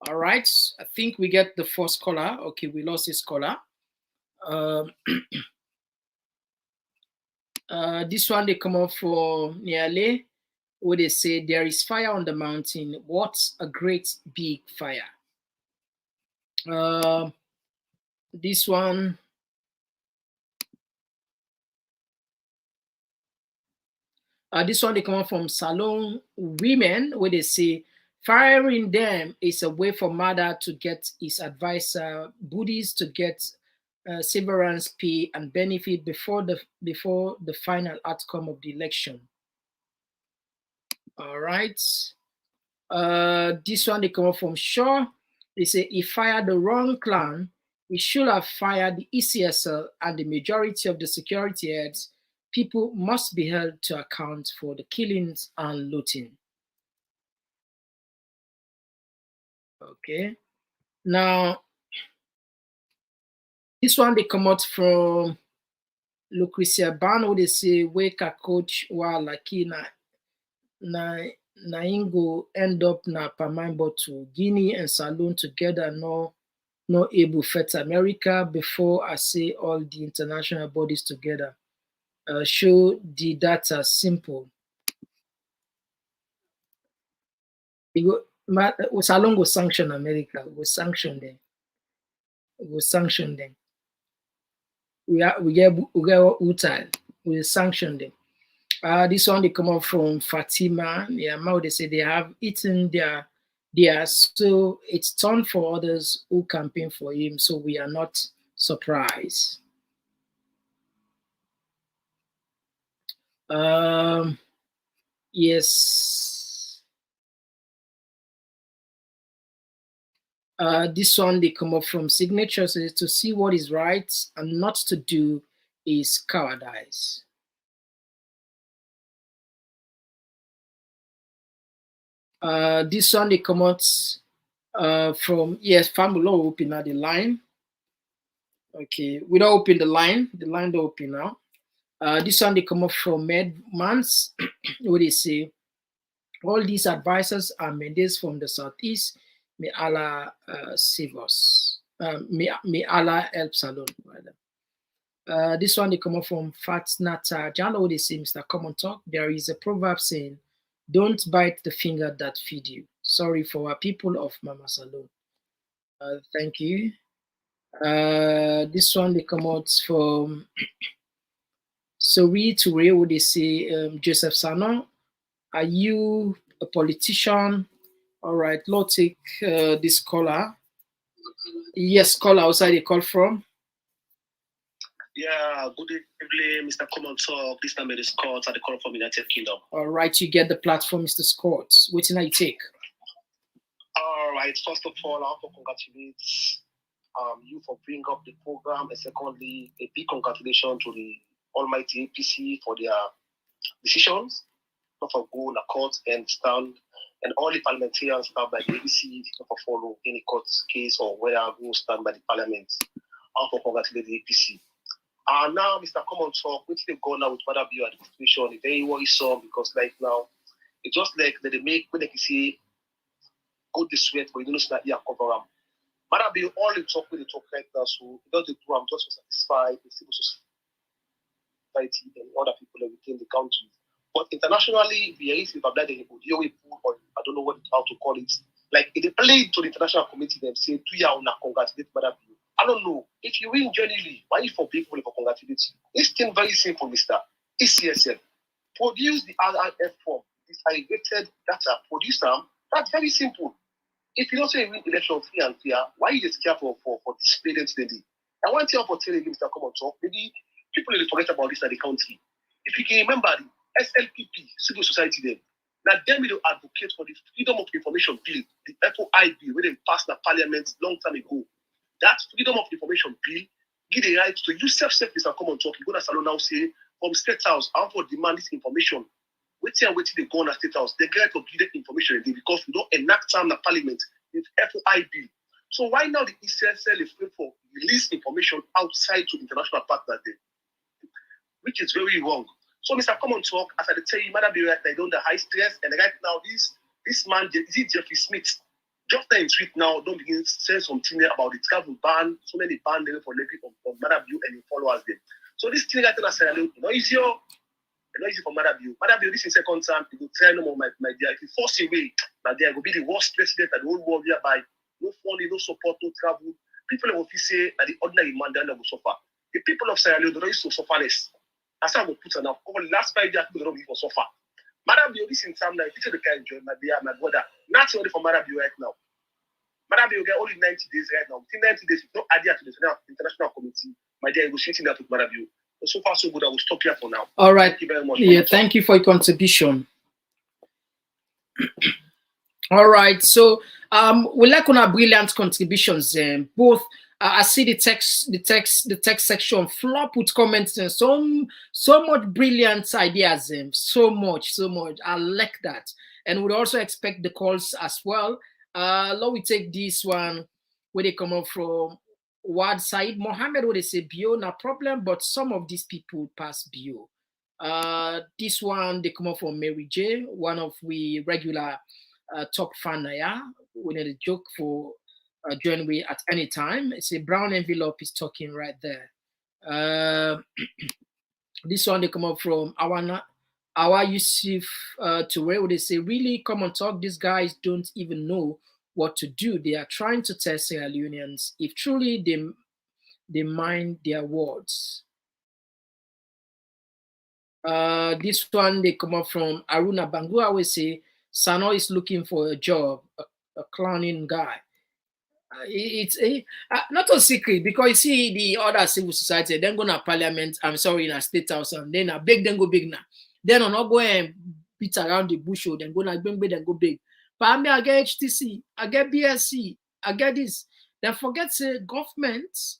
All right, I think we get the first caller. Okay, we lost this caller. This one they come up for nearly where they say, "There is fire on the mountain. What a great big fire." This one. This one they come from Salon Women, where they say, "Firing them is a way for mother to get his advisor bodies to get severance pay and benefit before the final outcome of the election." All right. This one they come from Shaw. They say, "He fired the wrong clan. He should have fired the ECSL and the majority of the security heads. People must be held to account for the killings and looting." Okay. Now, this one they come out from Lucretia Bano. They say, "Wake a coach while lucky na ingo end up na Pamambo to Guinea and Saloon together no able fet America before I say all the international bodies together. Show the data simple." Salon will sanction America. Will sanction them. Will sanction them. We get Utal. Will sanction them. This one they come up from Fatima. Yeah, now they say they have eaten their so it's turn for others who campaign for him. So we are not surprised. Yes. This one they come up from signatures. To see what is right and not to do is cowardice. This one they come out from family open at the line. Okay, we don't open the line. The line don't open now. This one they come up from Medmans, where they say all these advisors are mandates from the southeast. May Allah save us. May Allah help Salon. This one they come up from Fatnata. Jano they say, Mr. Komon-Tok, there is a proverb saying, "Don't bite the finger that feed you." Sorry for our people of Mama Salon. Thank you. This one they come out from Sori Toure, would they say, Joseph Sanon, are you a politician? All right, let's take this caller. Yes, caller outside they call from. Yeah, good evening, Mr. Komon-Tok. This time it is Scott at the call from United Kingdom. All right, you get the platform, Mr. Scott. What can I take? All right, first of all, I want to congratulate you for bringing up the program, and secondly, a big congratulations to the almighty APC for their decisions, not for go in a court and stand, and all the parliamentarians stand by the APC, not for follow any court case or where I go stand by the parliament. I want to congratulate the APC. Now, Mr. Komon-Tok, which they've gone now with Mother Bio at the situation, it's very worrisome because like now, it's just like that they make, when they can see, go this sweat, but you don't know that you cover them. Mother Bio, all the talk with the talk right now, so it doesn't do, I'm just satisfied with civil society and other people within the country. But internationally, we are easily applied the DOA pool, or I don't know how to call it. Like, if they play to the international committee, they say, do you want to congratulate Mother Bio? I don't know. If you win genuinely, why you for people for congratulate you? This thing very simple, Mr. ECSL. Produce the RRF form, disaggregated data, produce them. That's very simple. If you don't say you win election free and fair, why you just care for display them today? I want you to tell you, Mr. Komon-Tok, maybe people will forget about this in the country. If you can remember the SLPP, civil society then, now them will advocate for the Freedom of Information Bill, the FOI bill, where they passed the parliament long time ago. That Freedom of Information Bill give the right to you self-self, Mr. Komon-Tok. You go to Salon now say, from State House, I want to demand this information. Waiting and waiting, they go on the State House. They get to give the information again because we don't enact time in the parliament with FOI bill. So why now the ECSL is free for release information outside to international partners there, which is very wrong. So Mr. Komon-Tok, as I tell you, Mother Bio right now, they don't the high stress, and right now this man, is it Jeffrey Smith? Just in tweet now, don't begin to say something about the travel ban, so many ban there for Levy of Mother Bio and the followers there. So this thing right now, not easy for Mother Bio. Mother Bio, this is second time, you will try no more, my dear. If you force away, my dear, it will be the worst president that the whole world hereby. No funding, no support, no travel. People will say that the ordinary man that will suffer. The people of Sierra Leone, they don't used to suffer less. That's how we put it now. Over the last 5 years, people don't even suffer. Mother Bio, this in time now, if you can enjoy, my dear, my brother, not only for Mother Bio right now. Mother Bio get only 90 days right now. Within 90 days, if you don't adhere to the international committee, my dear, you will sit in that with Mother Bio. So far, so good. I will stop here for now. All right. Thank you very much. Yeah, thank you for your contribution. All right. So we like on our brilliant contributions. Both I see the text section flop with comments and so much brilliant ideas. So much. I like that. And we'd also expect the calls as well. Let me take this one where they come up from. Wad Said Mohammed, would they say bio, no problem, but some of these people pass bio. This one they come up from Mary J, one of we regular top fan. Yeah, we need a joke for join we at any time. It's a brown envelope is talking right there. This one they come up from Awa Yusuf to where would they say really Komon-Tok? These guys don't even know what to do. They are trying to test Sierra Leoneans if truly they mind their words. This one they come up from Aruna Bangu. I always say Sano is looking for a job, a clowning guy. It's not a secret because you see the other civil society, then go to parliament, I'm sorry, in a state house, and then I beg them go big now. Then I'm not go and beat around the bush, then go and big and go big. But I get HTC, I get BSc, I get this. Then forget say government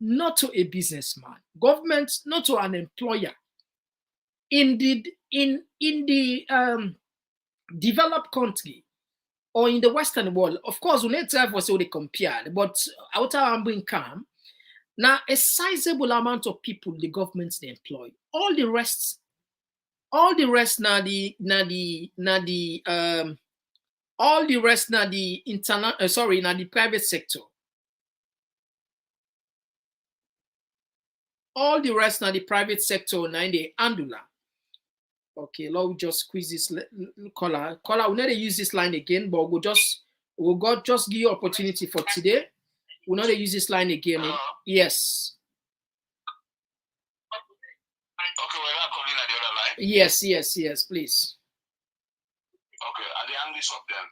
not to a businessman, government not to an employer. In the developed country or in the Western world, of course, we need to have what they compare, but outer ambling calm. Now a sizable amount of people the government they employ. All the rest now the All the rest na the internal, na the private sector. All the rest na the private sector na in the handler. Okay, let's just squeeze this caller. Caller, we'll not use this line again, but we'll just give you opportunity for today. We'll not use this line again. Yes. Okay, we're not calling at the other line. Yes, please. Okay, are the English of them?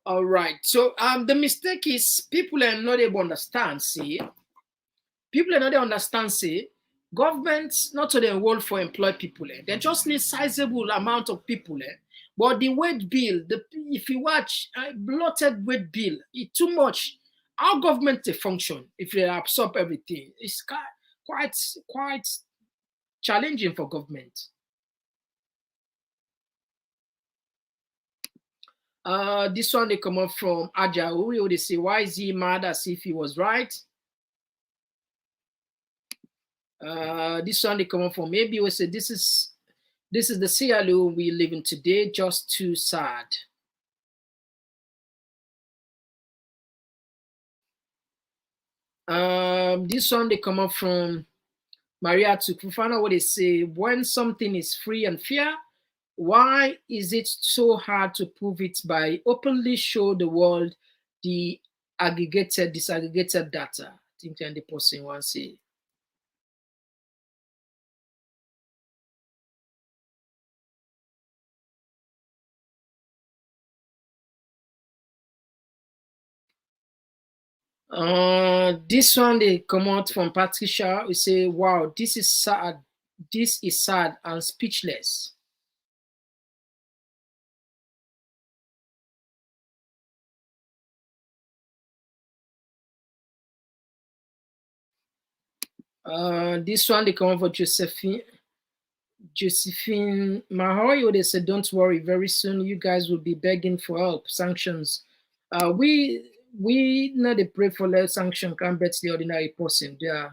All right. So the mistake is people are not able to understand. See, people are not able to understand. See, governments not to the enroll for employ people. They just need sizable amount of people. But the wage bill, if you watch bloated wage bill, it's too much. How government they function if they absorb everything? It's quite challenging for government. This one they come up from Ajahu. They say, why is he mad as if he was right? This one they come up from maybe we say this is the CLO we live in today, just too sad. This one they come up from Maria Tukufana. What they say, when something is free and fair, why is it so hard to prove it by openly show the world the disaggregated data? I think the person wants to say. This one they come out from Patricia. We say, wow, this is sad. This is sad and speechless. This one they come out for Josephine Mahoy. They say, don't worry, very soon you guys will be begging for help. Sanctions. We not they pray for less sanction can bet the ordinary person. Yeah.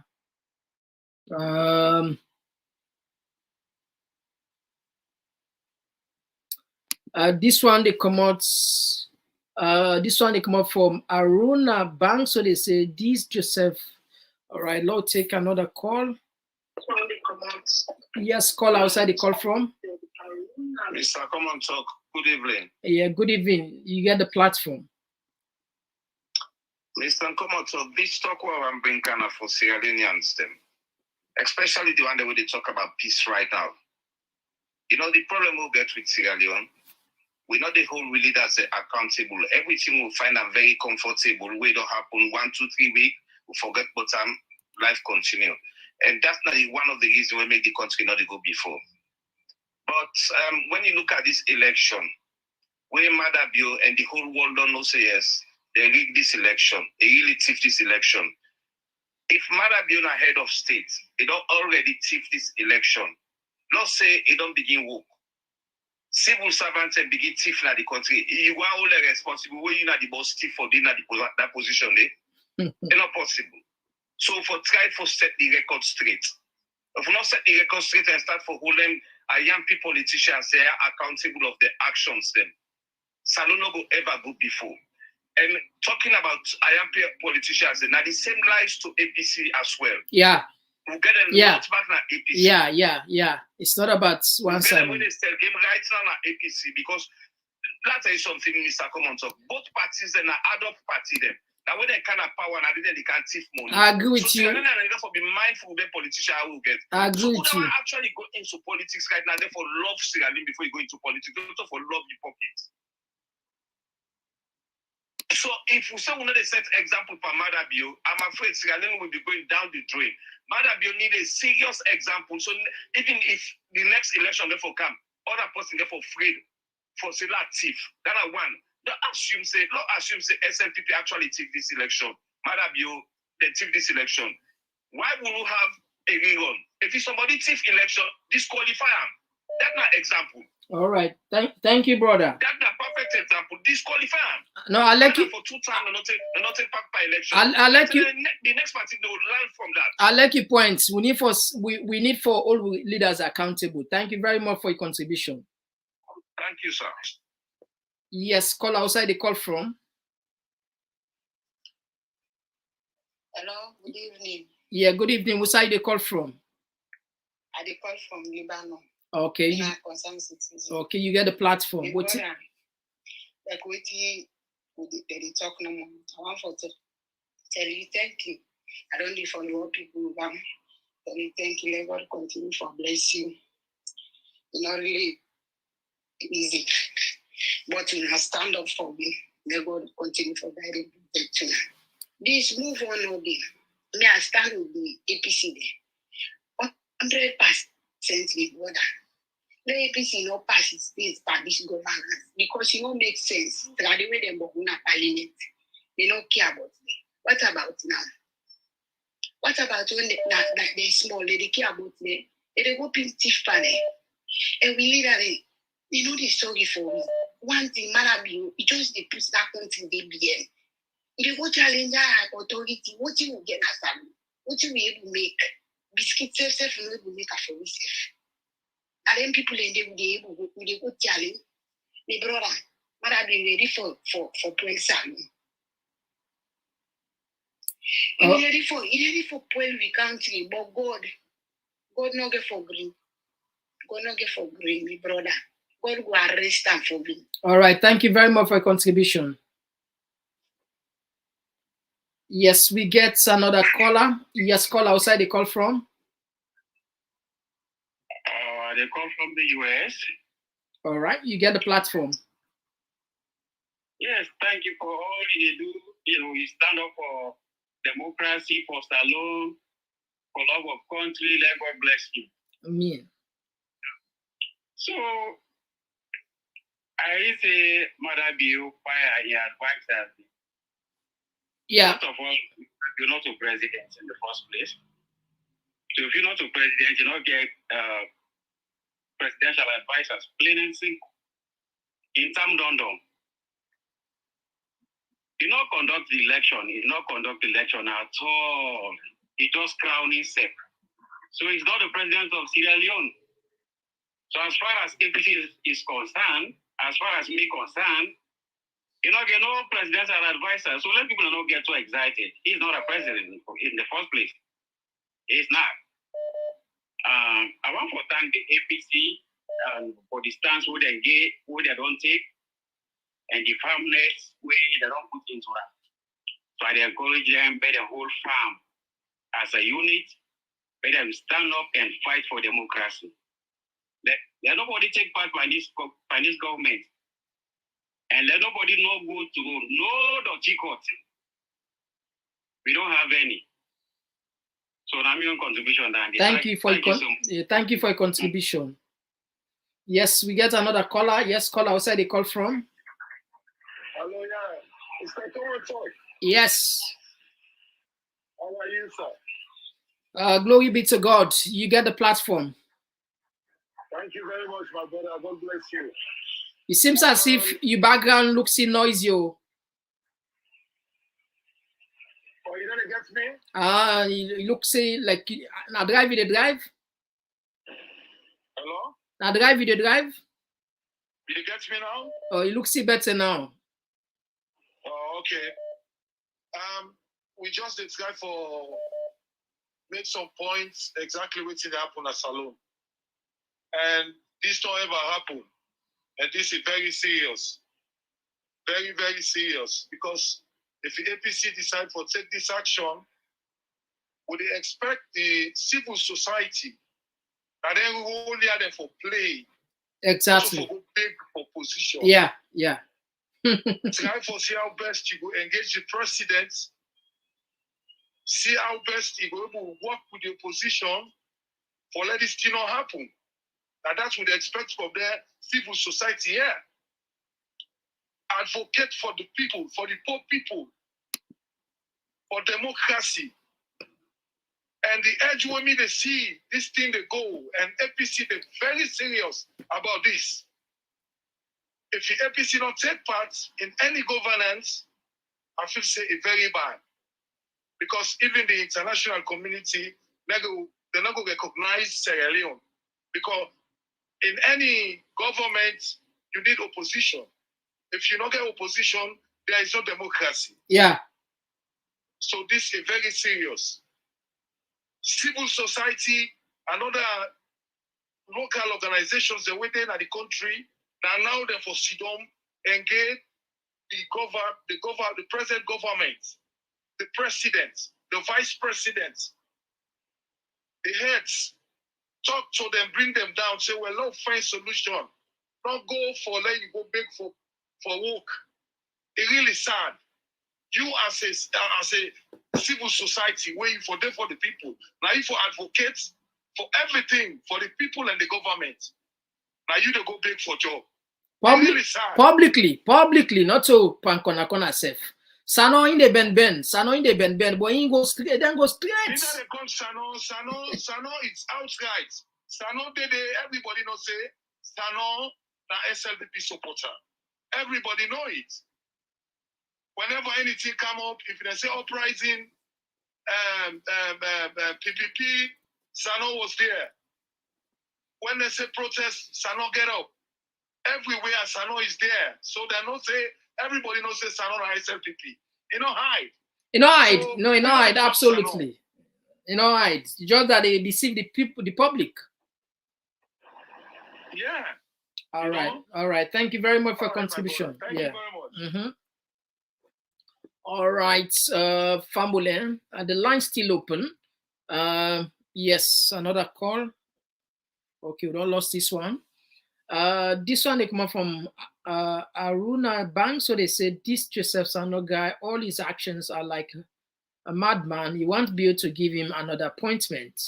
This one they come out. This one they come up from Aruna Bank. So they say, this Joseph. All right, Lord, take another call. Yes, call outside the call from. Mr. Komon-Tok, good evening. Yeah, good evening. You get the platform. Mr. Komon-Tok, this talk where I'm bringing kind of for Sierra Leoneans, them, especially the one that we talk about peace right now. You know, the problem we'll get with Sierra Leone, we know the whole really that's accountable. Everything will find them very comfortable. We don't happen 1, 2, 3 weeks. We forget but life continue. And that's not one of the reasons we make the country not go before. But when you look at this election, where Madabio and the whole world don't know say yes, they rigged this election, they really thief this election. If Madabio are head of state, they don't already thief this election. Not say it don't begin work. Civil servants and begin thief in the country. You are all responsible. Where you not the boss thief for being at that position, it's not possible. So try for set the record straight. If we not set the record straight and start for holding young people politicians say accountable of the actions then Salon no go ever go before. And talking about young politicians, now the same lies to APC as well. Yeah. We get a lot back na APC. Yeah. It's not about one side. We get a game right now na APC because let tell you something, Mr. Komon-Tok. Both parties and adult party them. Now when they kind of power and then they can thief money. I agree with you. So therefore be mindful of the politician I will get. I agree with you. Actually go into politics right now, therefore love Sierra Leone before you go into politics. Also for love the pocket. So if we say we know the set example for Madabio, I'm afraid Sierra Leone will be going down the drain. Madabio need a serious example. So even if the next election therefore come, other person therefore afraid for say that thief. That are one. Don't assume say SLPP actually take this election. Madabio, they take this election. Why would you have a rerun? If it's somebody thief election, disqualify them. That's not example. All right. Thank you, brother. That's the perfect example. Disqualify them. No, I like you. For 2 times and not take back by election. I like you. The next party they will learn from that. I like your points. We need for all leaders accountable. Thank you very much for your contribution. Thank you, sir. Yes, call outside the call from. Hello, good evening. Yeah, good evening. Where side they call from? I dey call from Lebanon. Okay. You, okay, you get the platform. What's it? Like wetin they talk no more. I want to tell you thank you. I don't need for your people. Tell you thank you. Let God continue for bless you. It's not really easy, but we have stand up for me. Let God continue for guiding protection. This move on all day. Me I stand with the APC there. 100% with water. The APC no pass its space by this governance because it no make sense. The way they go in parliament, they don't care about me. What about now? What about when they small, they care about me? They go pin thief panel. And we literally, they know they're sorry for me. One thing, Marabi, it just they put that country they BN. If you go challenge our authority, what you will get as a what you will able to make? Biscuit self will able to make a for yourself. And then people in there will be able to go challenge. My brother, Marabi ready for Puel Sam. Ready for Puel we country, but God not get for green. God not get for green, my brother. God will arrest them for me. All right, thank you very much for your contribution. Yes, we get another caller. Yes, call outside the call from. They come from the US. All right, you get the platform. Yes, thank you for all you do. You know, you stand up for democracy, for Salone, for love of country. Let God bless you. Amen. So, I say, Mother Bill, fire your advisors. Yeah. First of all, you're not a president in the first place. So if you're not a president, you don't get presidential advisors, plain and simple. In Tam Dondon, you not conduct the election, at all. He just crown himself. So he's not the president of Sierra Leone. So as far as APC is concerned, as far as me concerned, you know, get no presidential advisor. So let people not get too excited. He's not a president in the first place. He's not. I want to thank the APC for the stance who they don't take, and the firmness where they don't put into that. So I encourage them, better hold firm as a unit, better stand up and fight for democracy. Let nobody take part by this government. And let nobody go to no dirty court. We don't have any. So I'm your contribution. Thank you for your contribution. Yes, we get another caller. Yes, caller outside the call from. Hello, yeah. It's the Komon-Tok. Yes. How are you, sir? Glory be to God. You get the platform. Thank you very much, my brother. God bless you. It seems as if your background looks noisy. Oh, you don't get me? You look like now drive with the drive. Hello? Now drive with the drive. You get me now? Oh, you look better now. Oh, okay. We just described for make some points exactly what did happen at Salone. And this don't ever happen. And this is very serious. Very, very serious. Because if the APC decide to take this action, would they expect the civil society that then we will only have them for play? Exactly. Also for big opposition. Yeah. Try for see how best you go engage the president, see how best you go able to work with the opposition for let this thing not happen. And that's what they expect from their civil society here. Advocate for the people, for the poor people, for democracy. And the edge when me they see this thing they go, and APC they're very serious about this. If the APC don't take part in any governance, I feel say it's very bad. Because even the international community, they're not going to recognize Sierra Leone. Because in any government, you need opposition. If you don't get opposition, there is no democracy. Yeah. So this is very serious. Civil society and other local organizations that within the country that now they for Sidom engage the present government, the president, the vice president, the heads, talk to them, bring them down, say, well, no find solution. Don't go for let you go beg for work. It's really sad. You as a civil society waiting for them for the people. Now you for advocates for everything for the people and the government. Now you to go beg for job. Really sad. Publicly, not so pankona self. Sano in the ben, but he go straight, then go straight. They come Sano, it's outright. Sano, everybody know say, Sano, the SLDP supporter. Everybody know it. Whenever anything come up, if they say uprising, PPP, Sano was there. When they say protest, Sano get up. Everywhere Sano is there. So they not say, everybody knows say Sano and SLPP. You know hide. You know hide. So, No, you know hide, absolutely. You know hide. Just that they deceive the people, the public. Yeah. All right. Thank you very much for contribution. Thank you very much. All right, Famboulin, the line still open. Yes, another call. Okay, we don't lost this one. This one they come from Aruna Bank. So they said this Joseph Sano guy, all his actions are like a madman. You won't be able to give him another appointment.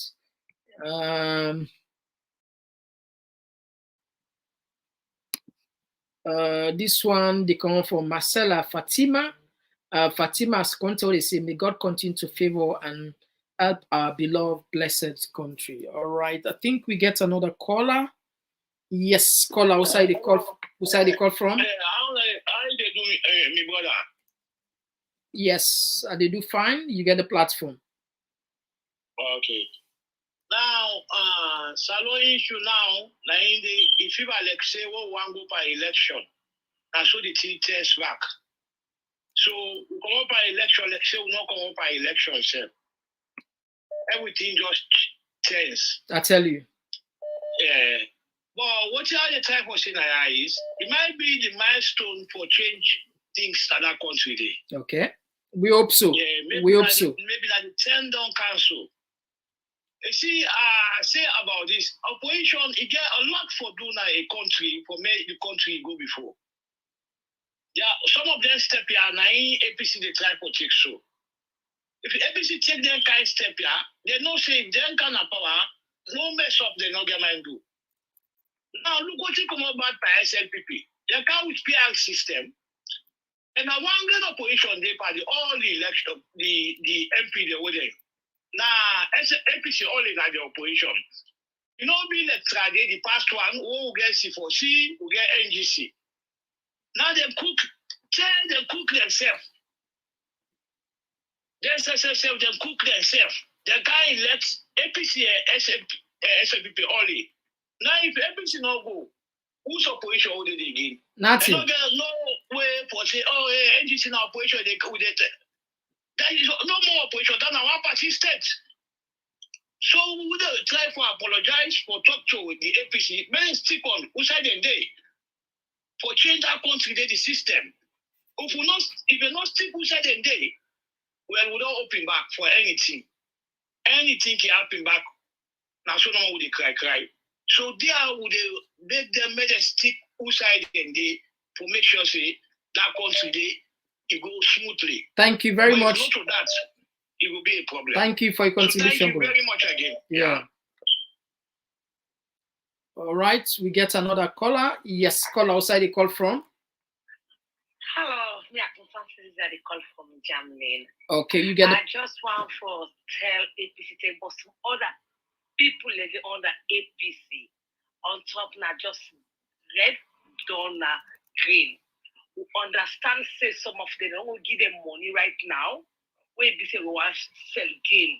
This one they come from Marcella Fatima. Fatima's contour, they say, may God continue to favor and help our beloved, blessed country. All right, I think we get another caller. Yes, caller, outside the call from? How they do me brother? Yes, they do fine. You get the platform. Okay. Now, Salon issue now, if you like say, well, one go by election, and so the thing turns back. So we come up by election, let's say we not come up by election, sir. Everything just changes. I tell you. Yeah. But what are the type of scenario is, it might be the milestone for change things in that country there. Okay. We hope so. Yeah, maybe we hope so. Maybe that the 10 down council. You see, say about this, operation, it get a lot for doing a country, for make the country go before. Yeah, some of them step here, now APC they try to take so. If APC take them kind of step here, they know say if they can have power, no mess up they not get mind do. Now look what you come about by SLPP. They come with PR system. And now one good operation they party all the election, the MP they were there. Now APC all in the operation. You know, be like the past one, who get C4C, who get NGC. Now they cook themselves. They cook themselves. The guy elects APC SLPP only. Now if APC not go, whose operation will they again? Nothing. There's no way for say, NGC now operation they could there is no more operation than our party state. So we will try to apologize for talk to the APC. Men stick on who side and day. For change that country, the system. If you not stick inside and day, well, we don't open back for anything. Anything can happen back. Now, so no one would cry. So there would make them stick inside and day to make sure say that country it goes smoothly. Thank you very much. Not to that, it will be a problem. Thank you for your contribution. So thank you very much again. Yeah. All right, we get another caller. Yes, caller outside the call from. Hello, yeah, this is a call from Germany. Okay, you get it. I just want to tell APC, but some other people under APC on top now just red, donor, green. Who understand say some of them don't give them money right now. We be say we want sell game.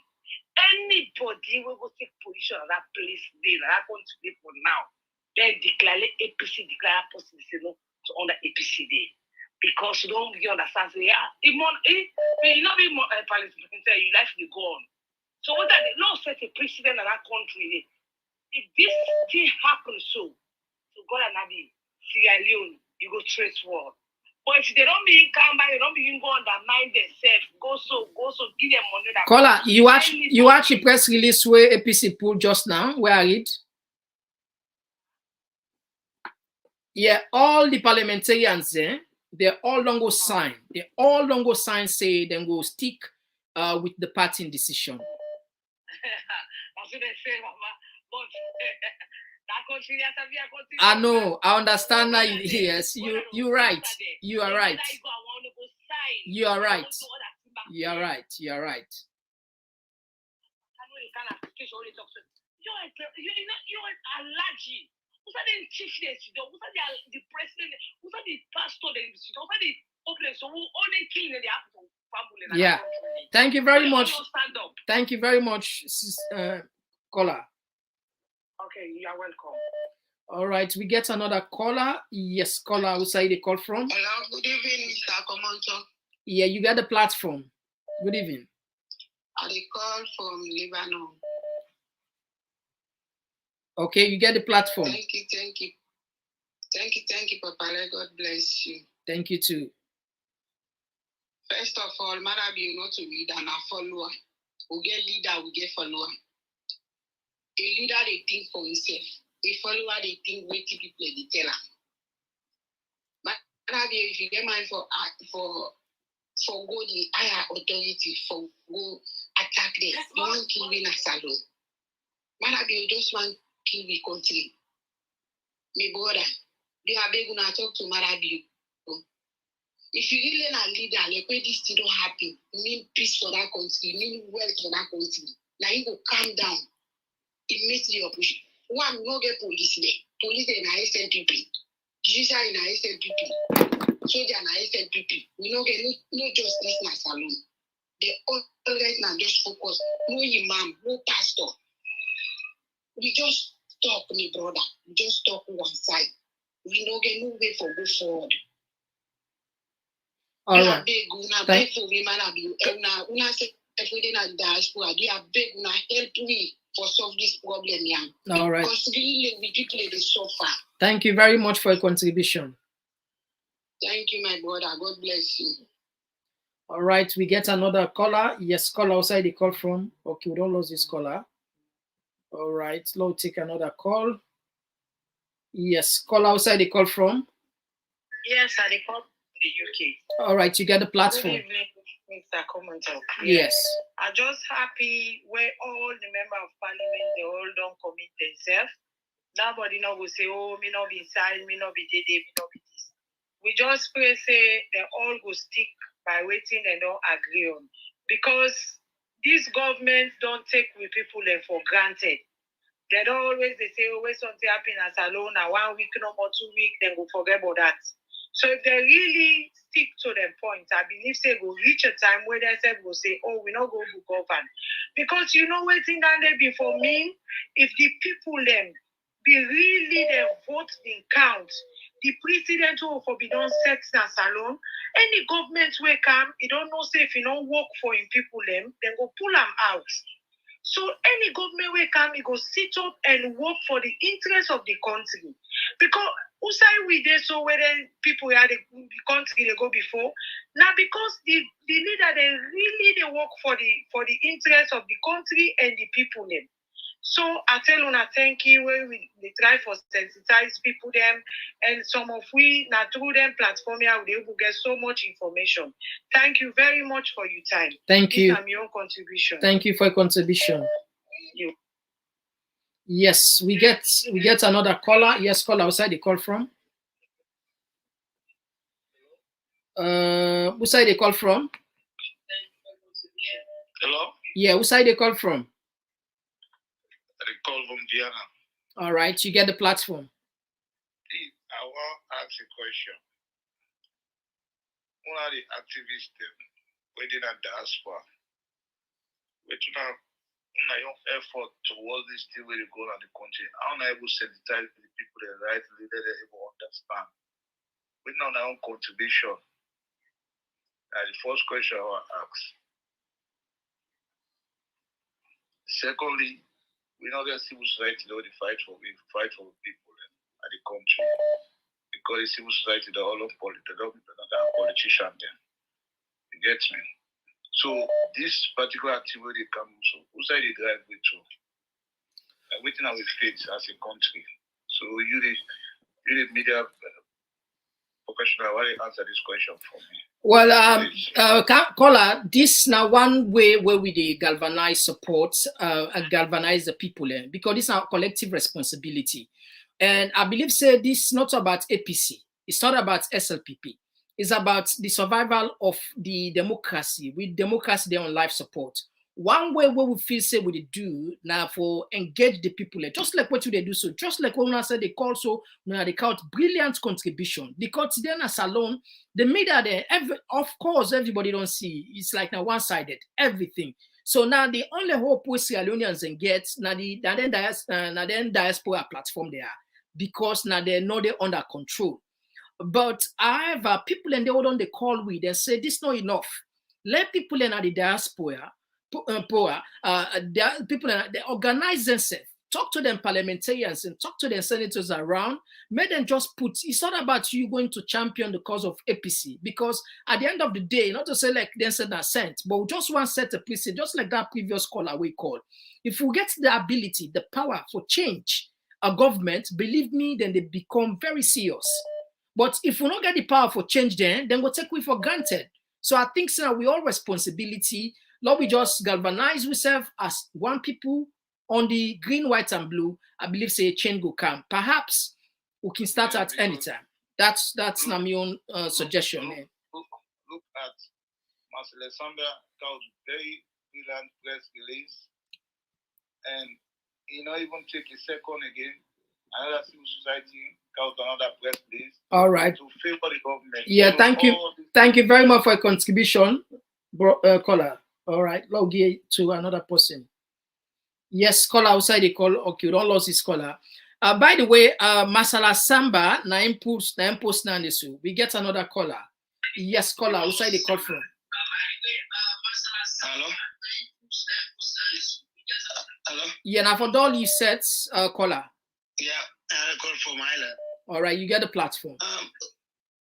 Anybody will go take position on that place there, that country for now. Then declare APC declare possible say no. to under APC day. Because you don't really understand, say, yeah, you not be more Palestinian, you like to go on. So what that the law set a precedent in that country, if this thing happens so God and Nabi, Sierra Leone, you go trace war. But if they don't be come back, they don't begin go undermine themselves, go so, give them money. That Caller, you watch the press release where APC pulled just now, where I read. Yeah, all the parliamentarians there, they all don't go sign. They all don't go sign, say then go stick with the party decision. That's what they say, Mama. But that country, I know, I understand now. Yes, you're right. You are right. You are right. You are right. You are right. You're allergy. Who's the chief who's the president? Who's the pastor? Who's the open? So who only king they have to. Yeah. Thank you very much. Thank you very much, caller. Okay, you are welcome. All right, we get another caller. Yes, caller. Who's the call from? Hello, good evening, Mr. Komon-Tok. Yeah, you got the platform. Good evening. I call from Lebanon. Okay, you get the platform. Thank you. Thank you, Papa. God bless you. Thank you too. First of all, Marabi, not to lead and a follower. We get leader, we get follower. A leader, they think for himself. A follower, they think what people they tell him. Marabi, if you get mind for go the higher authority, for go attack them, you want to win a salon. Marabi, you just want kill the country. My brother, you are begging to talk to Marabi. If you really a leader, like where this thing don't happen, mean peace for that country, mean wealth for that country. Now you go calm down. Immediately operation. One, no get police there. Police in a SNPP. Judiciary in a SNPP. Soldier in a SNPP. We no get no justice na salon. They always now just focus. No imam, no pastor. We just talk, my brother. We just talk one side. We no get no way for go forward. All right. Beg for women una say everything at diaspora. They are beg una help me for solve this problem, yeah. All right. Because really we people they suffer. Thank you very much for your contribution. Thank you, my brother. God bless you. All right, we get another caller. Yes, caller outside the call from. Okay, we don't lose this caller. All right, let's take another call. Yes, caller outside the call from. Yes, I call from the UK. All right, you get the platform. Good evening, Mr. Komon-Tok. Yes. I'm just happy where all the members of parliament, they all don't commit themselves. Nobody no will say, oh, me not be inside, me not be dead, me not be this. We just pray, say, they all go stick by waiting and don't agree on. Because these governments don't take with people for granted. They don't always, they say, always something happen as alone, 1 week, no more 2 weeks, then go forget about that. So if they really stick to their point, I believe they will reach a time where they say, will say, oh, we not go to govern. Because you know waiting down there before me, if the people them be really the vote in count, the president who for be done sex na salon, any government will come, you don't know say if you don't work for him people them, then go pull them out. So any government will come, he go sit up and work for the interest of the country. Because who say we did so where people had the country they go before? Now because the leader they really they work for the interest of the country and the people them. So I tell you, thank you. We try for sensitize people them, and some of we now through them platform here we will get so much information. Thank you very much for your time. Thank you. This is your contribution. Thank you for your contribution. Yes, we get another caller. Yes, caller outside the call from. Who side they call from? Hello? Yeah, who side they call from? I call from Vienna. All right, you get the platform. I want to ask a question. One of the activists within a diaspora, which now your effort towards this thing where they go on the country, how are able to sensitize the people that right leader they able to understand? with our own contribution. That's the first question I want to ask. Secondly, we know that civil society don't fight for people and the country. Because the civil society, the whole of politician then. You get me? So this particular activity comes from who side they drive with to? Waiting our faith as a country. So you the media professional, why you answer this question for me? Well, caller, this now one way where we dey galvanize support and galvanize the people because this is our collective responsibility. And I believe say this is not about APC, it's not about SLPP, it's about the survival of the democracy. With democracy there on life support. One way where we feel say we do now for engage the people, just like what they do, so just like when I said they call so now they count brilliant contribution. Because then as alone, the media there, of course, everybody don't see. It's like now one-sided, everything. So now the only hope we Sierra Leoneans and get now then diaspora platform there because now they know they're under control. But however, people and they hold on the call with and say this not enough. Let people in the diaspora. People they organize themselves, talk to them parliamentarians and talk to their senators around, make them just put, it's not about you going to champion the cause of APC, because at the end of the day, not to say like then said assent, but we just want to set a precedent, just like that previous caller we called. If we get the ability, the power for change a government, believe me, then they become very serious. But if we don't get the power for change then we'll take it for granted. So I think so we all responsibility. Lord, we just galvanize ourselves as one people on the green, white, and blue. I believe say a change will come. Perhaps we can start at any time. That's my own suggestion. Look at Marcel Alexander got very brilliant press release, and even take a second again. Another civil society got another press release. All right. To favor the government. Yeah, so thank you. Thank you very much for your contribution, caller. All right, log to another person. Yes, caller outside the call. Okay, don't lose his caller. By the way, Masala Samba, na post Nandesu. We get another caller. Yes, caller outside the call from. Hello. Hello. Yeah, now for all you sets, caller. Yeah, I call from Island. All right, you get the platform.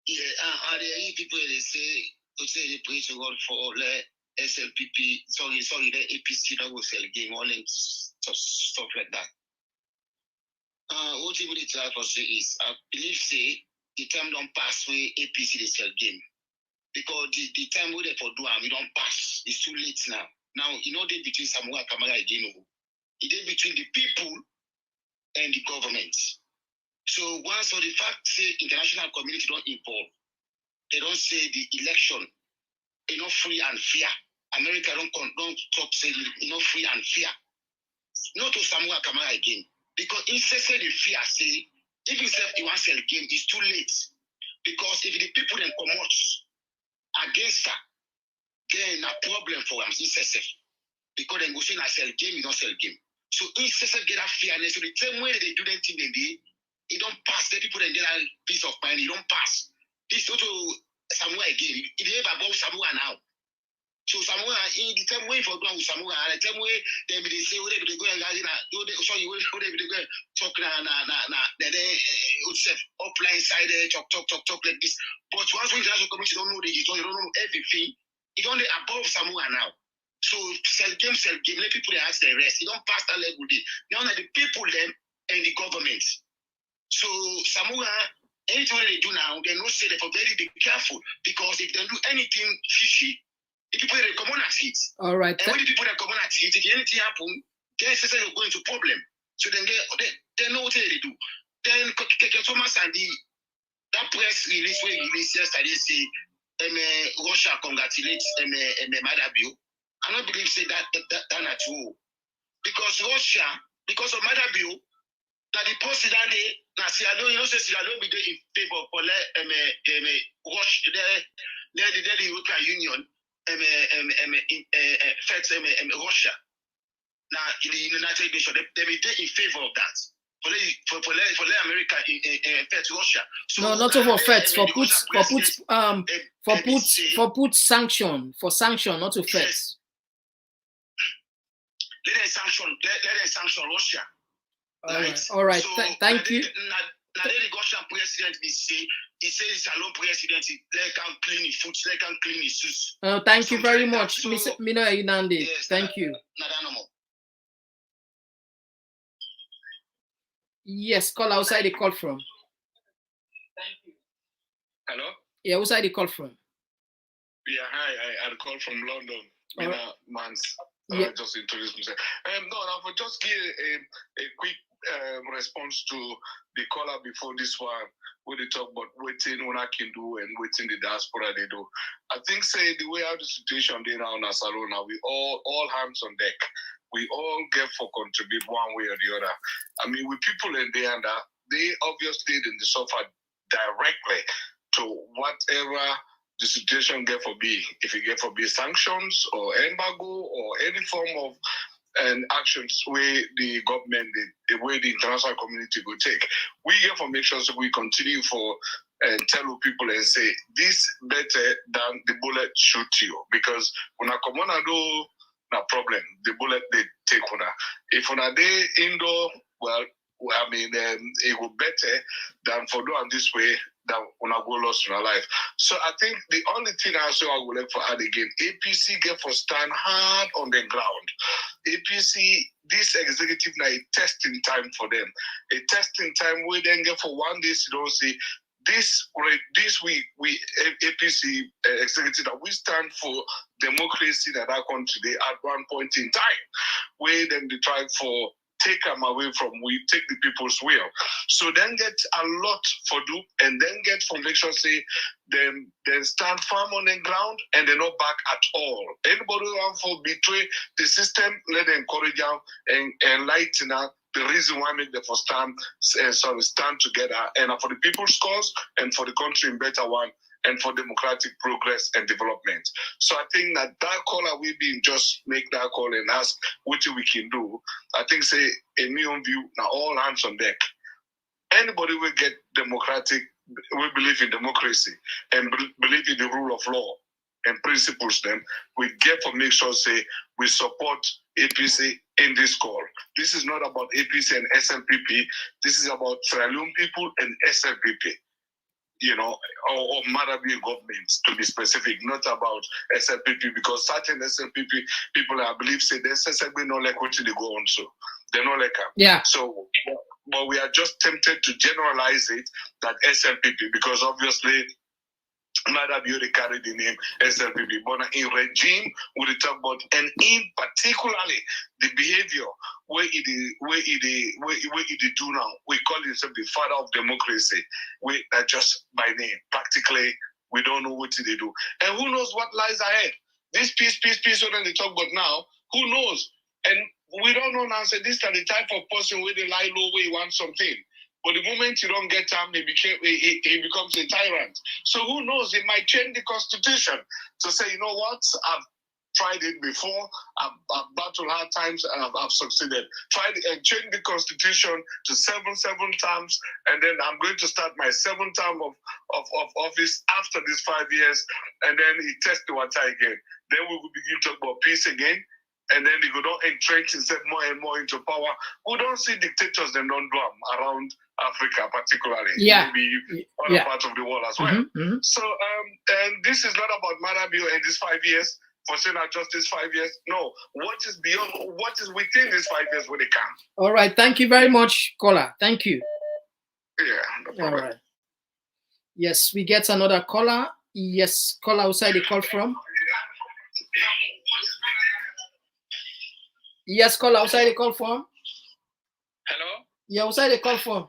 Yeah, are there any people they say they pray to God for SLPP, sorry, the APC that will sell game, all and stuff like that. What people try to say is, I believe say the time don't pass where APC they sell game. Because the time where they for do we don't pass. It's too late now. Now, they between Samoa Kamara again. It's between the people and the government. So once the fact say international community don't involve, they don't say the election free and fair. America don't talk say free and fair. Not to Samoa Kamara again. Because instead the fear say, if you say you want to sell game, it's too late. Because if the people then come out against her, then a problem for them, instead. Because then go say I sell game, you don't sell game. So instead get a fairness. So the same way they do that thing they did, it don't pass. The people then get a piece of mind, it don't pass. This also Samoa again, it is above Samoa now. So Samoa, in the same way for doing Samoa, the same way they say, where they go and sorry, where they go talk offline side talk like this. But once we international community don't know you don't know everything, it's only above Samoa now. So sell game, let people ask the rest. You don't pass that level. Now that the people them and the government. So Samoa, anything they do now, they know say they for very be careful because if they do anything fishy, the people that come on at it. All right. And when the people that come on at it, if anything happen, they say they're going to problem. So then they know what they do. Then Thomas and that press release where he released yesterday say Russia congratulates Madabio. I don't believe say that at all. Because Russia, because of Madabio, that the president now Sierra Leone, Sierra Leone be there in favor for Russia, the European Union. Russia. Now, in the United Nations, they be in favor of that. for America affect Russia. So, no, not for affect, for put sanction, not to affect. Yes. Let them sanction Russia. All right. So, Thank you. Now the Russian president he says Salon president, let can clean his foot, let can clean his shoes. Thank you very much, Mr. Mino Inande. Yes, thank you. Yes, call outside the call from. Thank you. Hello? Yeah, outside the call from. Yeah, hi. I call from London. Mina Mans. Yeah. Just introduce myself. No, I will just give a quick response to the caller before this one, where they talk about waiting una can do and waiting the diaspora they do. I think say the way how the situation they now in Barcelona, we all hands on deck. We all get for contribute one way or the other. I mean, with people in there, and they obviously didn't suffer directly to whatever the situation get for be. If you get for be sanctions or embargo or any form of actions where the government, the way the international community will take, we get for make sure so we continue for and tell people and say this better than the bullet shoot you, because when I come on I do no problem. The bullet they take una. If una day indoor, well, I mean, it will better than for doing this way than una go lost in our life. So I think the only thing I say I would like for add again, APC get for stand hard on the ground. APC, this executive now a testing time for them. A testing time where then get for 1 day, you don't see. This week, we APC executive that we stand for democracy in that country. They at one point in time, where then they try for take them away from we take the people's will. So then get a lot for do, and then get from make sure say them stand firm on the ground and they're not back at all. Anybody who want for betray the system, let them encourage them and enlighten them. The reason why make the first time stand together and for the people's cause and for the country in better one and for democratic progress and development. So I think that caller we be just make that call and ask what we can do. I think say in my own view, now all hands on deck. Anybody will get democratic, we believe in democracy and believe in the rule of law and principles, then we get for make sure say we support APC in this call. This is not about APC and SLPP. This is about Sierra Leone people and SLPP, you know, or Marabi governments to be specific, not about SLPP, because certain SLPP people I believe say the SLPP not like what they go on, so they're not like them. Yeah. So, but we are just tempted to generalize it that SLPP, because obviously Marabi they carry the name SLPP, but in regime we talk about, and in particularly the behavior where it do now. We call himself the father of democracy. We are just by name. Practically, we don't know what they do, and who knows what lies ahead. This peace. When they talk about now, who knows? And we don't know now. Say this is the type of person where they lie low, where he wants something. But the moment you don't get time, he becomes a tyrant. So who knows? He might change the constitution to say, you know what? I've tried it before. I've battled hard times and I've succeeded. Tried and change the constitution to seven terms, and then I'm going to start my 7th term of office after these 5 years, and then he tests the water again. Then we will begin to talk about peace again. And then he go down entrench himself more and more into power. We don't see dictators them don't do them around Africa, particularly. Yeah. Maybe other parts of the world as well. Mm-hmm. So, and this is not about Marabio and these 5 years for saying not just these 5 years. No, what is beyond, what is within these 5 years where they can. All right. Thank you very much, caller. Thank you. Yeah, no problem. All right. Yes, we get another caller. Yes, caller outside the call from. Yes, call outside the call from. Hello? Yeah, outside the call from.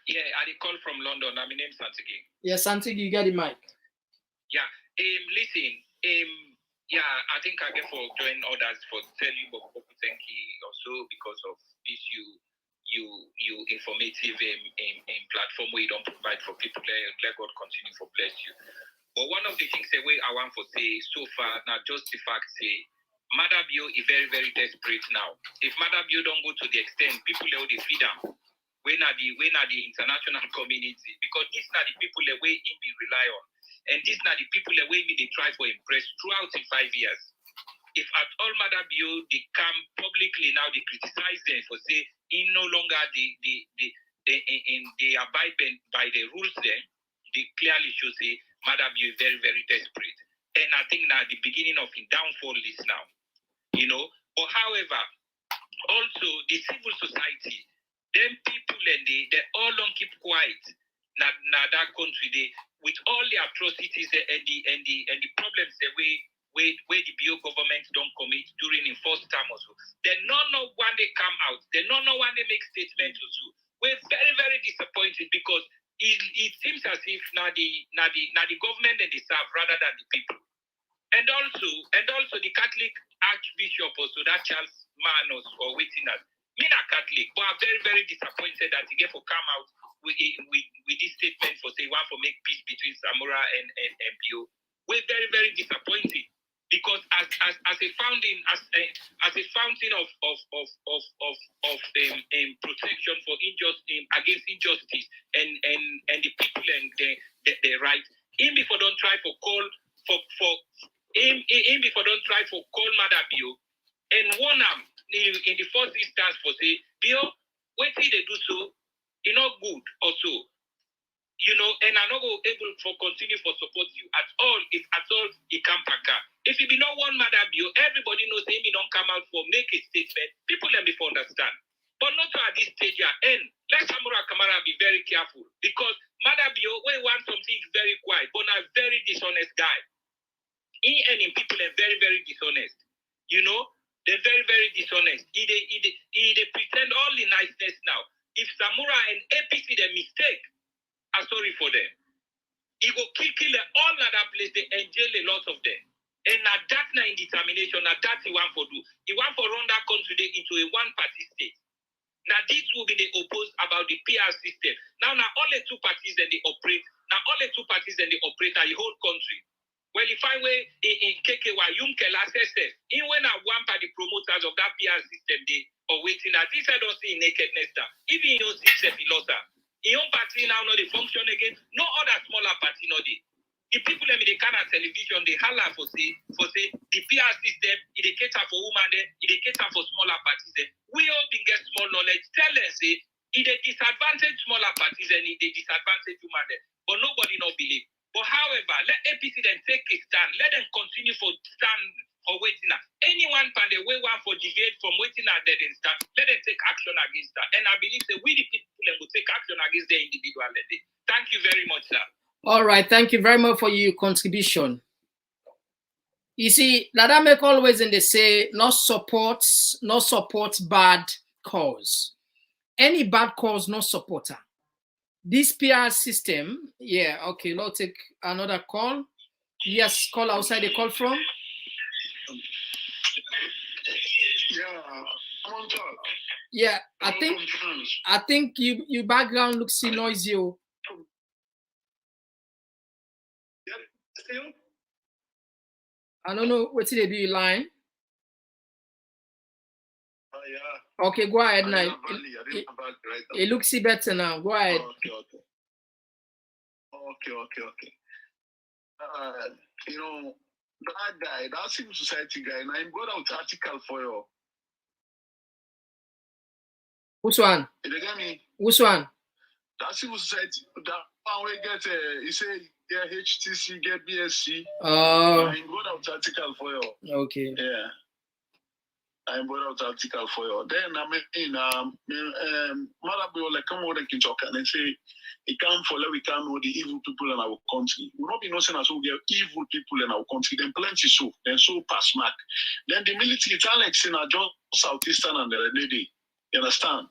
Yeah, I call from London. My name is Santigi. Yeah, Santigi, you get the mic. Yeah. Listen, yeah, I think I get for join others for tell you about thank you also because of this you informative platform where you don't provide for people. Let God continue to bless you. But one of the things that I want to say so far, now just the fact say Madabio is very, very desperate now. If Madabio don't go to the extent, people will feed them. When are the international community? Because these are the people the way him be rely on. And these are the people the way me they try to impress throughout in 5 years. If at all Madabio they come publicly now, they criticize them for say in no longer they abide by the rules then, they clearly should say Madabio is very, very desperate. And I think now the beginning of his downfall is now. You know, but however, also the civil society, them people and they all don't keep quiet. Now that country they with all the atrocities and the problems the way the BO government don't commit during the first term also. Then no one they come out. Then no one they make statements also. We're very, very disappointed because it seems as if now the government and they serve rather than the people. And also the Catholic Archbishop also, that Charles Manos or waiting at me not Catholic, but I'm very, very disappointed that he get for come out with this statement for say one for make peace between Samora and MPO. We're very, very disappointed because as a fountain of protection for against injustice and the people and the right, him before don't try for call for him before don't try for call Madabio and warn him in the first instance for say, Bio, wait till they do so, it's not good also. You know, and I'm not able to continue for support you at all if at all he can pack up. If you be not one Madabio, everybody knows him he don't come out for make a statement. People let me understand. But not at this stage and let Samura Kamara be very careful because Madabio, we want something very quiet, but a very dishonest guy. He and him people are very, very dishonest. You know, they're very, very dishonest. They pretend all the niceness now. If Samura and APC they mistake, I'm sorry for them. He go kill all of that place, they jail a lot of them. And now that's not in determination, now that's he want for do. He want for run that country into a one-party state. Now this will be the opposed about the PR system. Now only two parties then they operate. Now only two parties then they operate at the whole country. Well, if I were in KKY, Yumkel SSS, in when I one by the promoters of that PR system, they are waiting at this. I don't see nakedness now. Even in those six loser. In own party now, no, they function again. No other smaller party, no, they. The people in the Canada television, they holler for say, the PR system, they cater for women there, they cater for smaller parties there. We all been get small knowledge. Tell us, say, they disadvantage smaller parties and they disadvantage women there. But nobody no believe. But however, let APC then take a stand. Let them continue for stand or waiting. Anyone can the way one for deviate from waiting at dead and stand. Let them take action against that. And I believe that we the people will take action against their individuality. Thank you very much, sir. All right, thank you very much for your contribution. You see, that make always in they say no support bad cause. Any bad cause, no supporter. This PR system, yeah, okay, let's take another call. Yes, call outside the call from. Yeah, Komon-Tok. Yeah, I think your background looks noisy. I don't know what they do line. Yeah. Okay, go ahead now. It looks better now. Go ahead. Okay. You know, that guy, that civil society guy, and I'm going out article for you. Which one? You get me? Which one? That civil society, that one we get, you say, get HTC, get BSc. Oh. I'm going out article for you. Okay. Yeah. I'm going out article for you. Then I mean, Malabo like come over and talk and say, it can't follow, we can't know the evil people in our country. We not be nothing as we get evil people in our country. Then plenty so, then so pass mark. Then the military, it's Alex in a just Southeastern and the lady. You understand?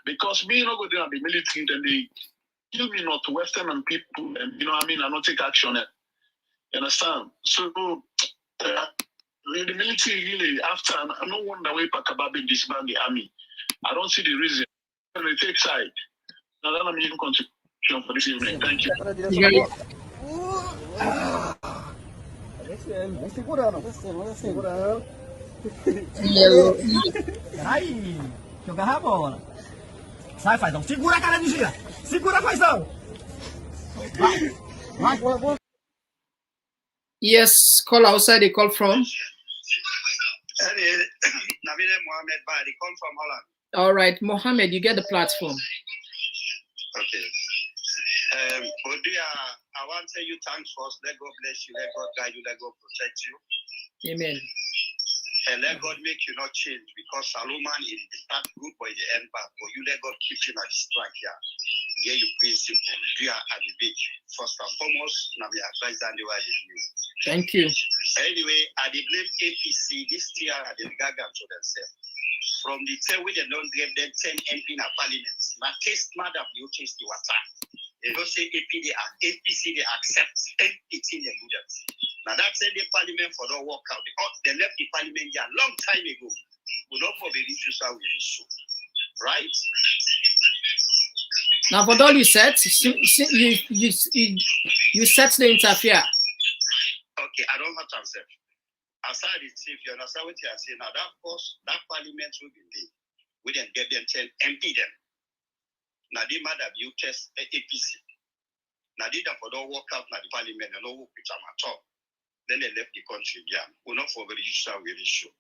Because me not go there the military, then they kill me not Western and people, and you know what I mean, I not take action. You understand? So the military really after no wonder way Pakababi disband the army. I don't see the reason. When they take side. Now that I'm even contribution for this evening. Thank you. Peraí, que eu agarrar a bola. Sai, Faisão. Segura a cara de gira. Segura, Faisão. Vai. Yes, call outside. They call from. Mohammed Badi, come from Holland. All right, Mohammed, you get the platform. Okay. Odia, I want to tell you thanks first. Let God bless you. Let God guide you. Let God protect you. Amen. And let God make you not change, because Solomon in the start good, but in the end bad. But you let God keep you at his strike here. Here you pray simple. Do you at the beach? First and foremost, now we advise and the way you. Thank you. Anyway, I did blame APC this year at the Gaga to themselves. From the 10 with the non-grade, then 10 MP in parliament. My taste, madam, you taste the water. They don't say APC, they accept anything they do them. Now that's the parliament for the work out. They left the parliament here a long time ago. We don't for the issues how we issue. Right? Now, for all you said, you set the interfere. Okay, I don't have to answer. Aside it, if you understand what you are saying, now that course, that parliament will be there. We then get them 10 MP them. Now they might have you test APC. Now they for don't work out now the parliament and no work with them at all. Then they left the country again. We're not for the issue.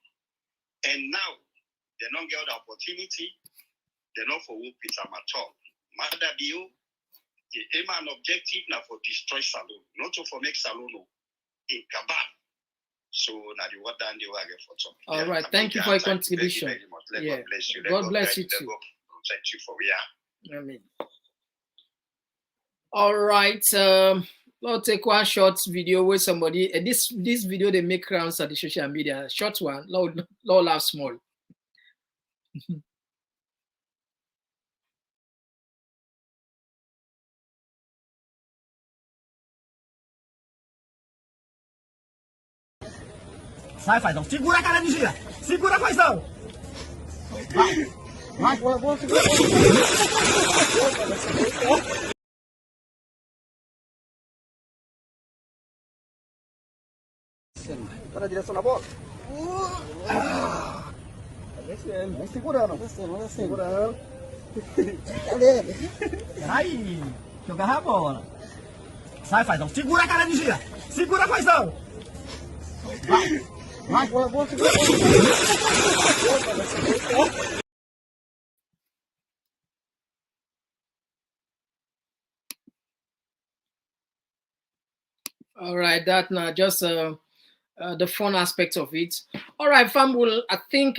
And now they don't get the opportunity. They're not for work with them at all. Mother you, the aim and objective now for destroy Salon, not to for make Salon in Kabal. So now the water and the wagon for top. All right, thank you for your contribution. God bless you. God bless you too. God protect you for here. Amen. All right, I'll take one short video with somebody. This video they make rounds at the social media. Short one, Lord laugh small. Sai, Faisão. Segura a cara de gira. Segura, Faisão. Vai, boa, segura. Tá na direção da bola. Vem segurando. Vai segurando. Cadê? Peraí, que eu agarrar a bola. Sai, Faisão. Segura a cara de gira. Segura, Faisão. Vai, boa, segura. All right, that now just the fun aspect of it. All right, fam, I think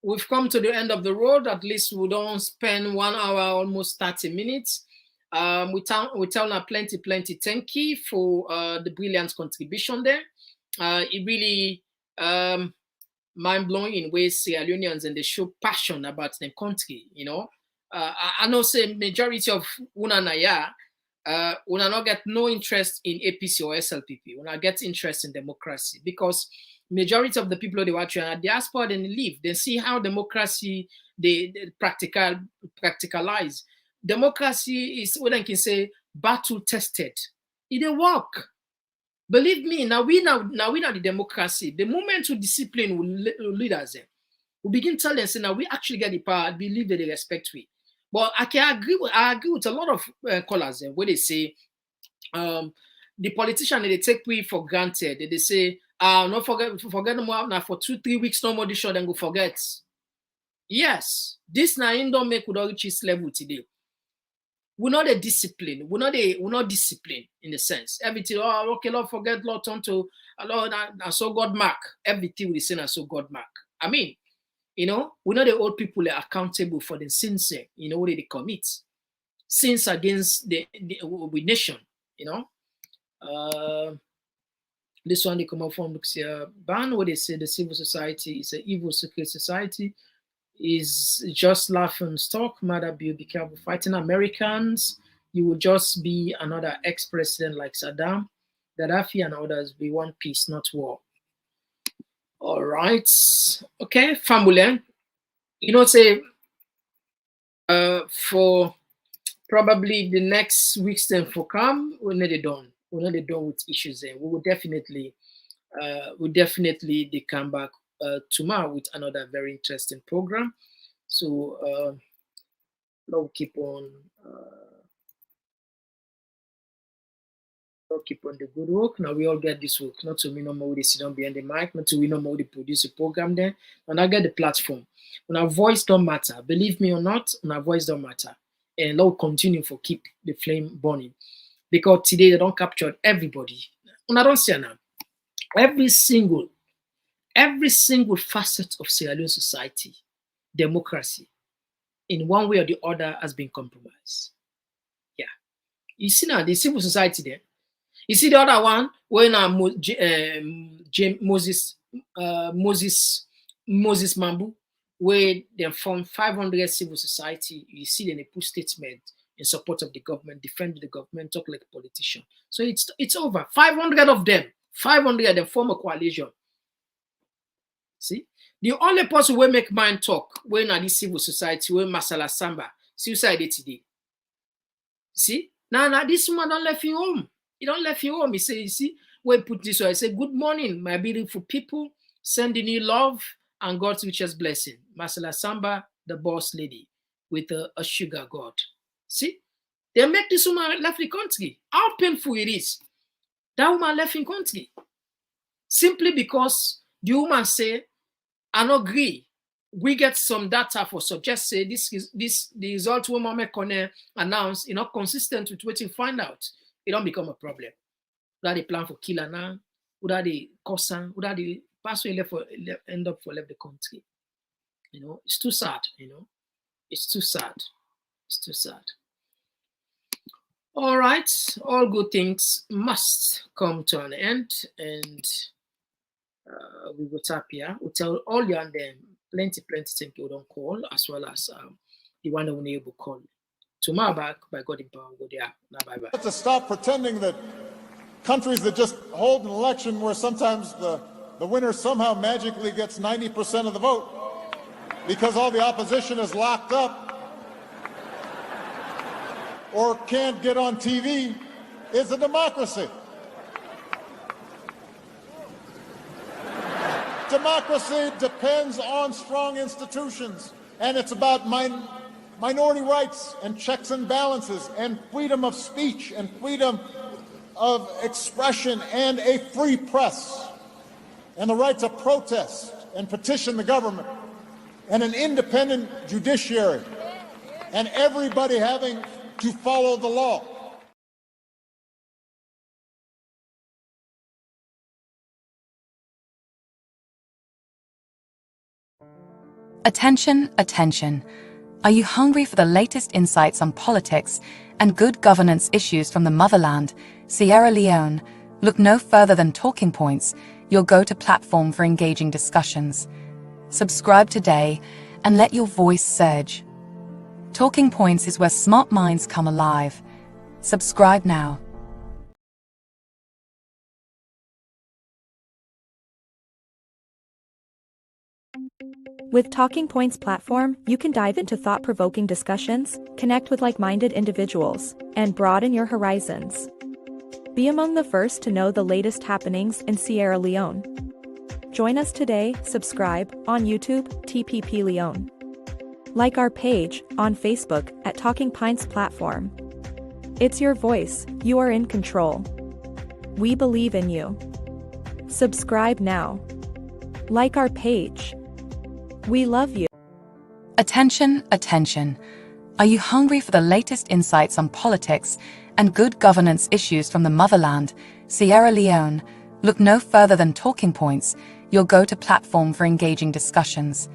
we've come to the end of the road. At least we don't spend 1 hour, almost 30 minutes. We tell now plenty thank you for the brilliant contribution there. It really mind-blowing in ways Sierra Leoneans, and they show passion about their country, you know. I know say majority of Unanaya Una not get no interest in APC or SLPP. Una get interest in democracy, because majority of the people they watch are diaspora, then live, they see how democracy they practicalize. Democracy is what I can say battle tested. It didn't work. Believe me, now we know the democracy. The moment we discipline will lead us there. We begin telling them, say, now we actually get the power, believe that they respect we. But I agree with a lot of callers where they say the politician they take we for granted. They say, not forget them now for 2-3 weeks, no more this show, then go forget. Yes, this now don't make we don't reach this level today. We're not a discipline. We're not disciplined in the sense. Everything, okay, Lord, forget, Lord, turn to Lord, and so God mark. Everything we say, and so God mark. I mean, you know, we know the old people are accountable for the sins, you know, what they commit. Sins against the nation, you know. This one they come up from looks here, ban what they say the civil society is an evil secret society, is just laughing stock, mother be careful fighting Americans, you will just be another ex-president like Saddam, Gaddafi and others, we want peace, not war. All right. Okay, family. You know, say for probably the next weeks then for come, we're not done. We're not done with issues then. We will definitely they come back tomorrow with another very interesting program. So we'll keep on the good work. Now we all get this work. Not to we no more they sit down behind the mic, not to we no more they produce a program there. And I get the platform. When our voice don't matter, believe me or not, when our voice don't matter. And Lord continue for keep the flame burning. Because today they don't capture everybody. And I don't say now. Every single facet of Sierra Leone society, democracy, in one way or the other has been compromised. Yeah. You see now the civil society there. You see the other one when Moses Mambu, where they formed 500 civil society. You see them they put statement in support of the government, defend the government, talk like a politician. So it's over. 500 of them. 500 of them form a coalition. See, the only person who make mind talk when at this civil society when Masala Samba suicide today. See, now this woman don't left him home. He don't left you home. He say, you see, when put this way, I say, good morning, my beautiful people, sending you love and God's richest blessing. Masala Samba, the boss lady, with a sugar god. See, they make this woman left the country. How painful it is. That woman left in country. Simply because the woman say, I don't agree. We get some data for suggest say the result woman make announce not consistent with what you find out. It don't become a problem. Without the plan for killer now, without the cousin, without the person end up for left the country. You know, it's too sad, It's too sad. It's too sad. All right, all good things must come to an end, and we will tap here. We'll tell all you and them plenty things you don't call, as well as the one that we able to call. Tomorrow back by God in power, go there. Now bye bye. To stop pretending that countries that just hold an election where sometimes the winner somehow magically gets 90% of the vote because all the opposition is locked up or can't get on TV is a democracy. Democracy depends on strong institutions, and it's about minority rights and checks and balances and freedom of speech and freedom of expression and a free press and the right to protest and petition the government and an independent judiciary and everybody having to follow the law. Attention, attention. Are you hungry for the latest insights on politics and good governance issues from the motherland, Sierra Leone? Look no further than Talking Points, your go-to platform for engaging discussions. Subscribe today and let your voice surge. Talking Points is where smart minds come alive. Subscribe now. With Talking Points platform, you can dive into thought-provoking discussions, connect with like-minded individuals, and broaden your horizons. Be among the first to know the latest happenings in Sierra Leone. Join us today, subscribe, on YouTube, TPP Leone. Like our page, on Facebook, at Talking Points platform. It's your voice, you are in control. We believe in you. Subscribe now. Like our page. We love you. Attention, attention. Are you hungry for the latest insights on politics and good governance issues from the motherland, Sierra Leone? Look no further than Talking Points, your go-to platform for engaging discussions.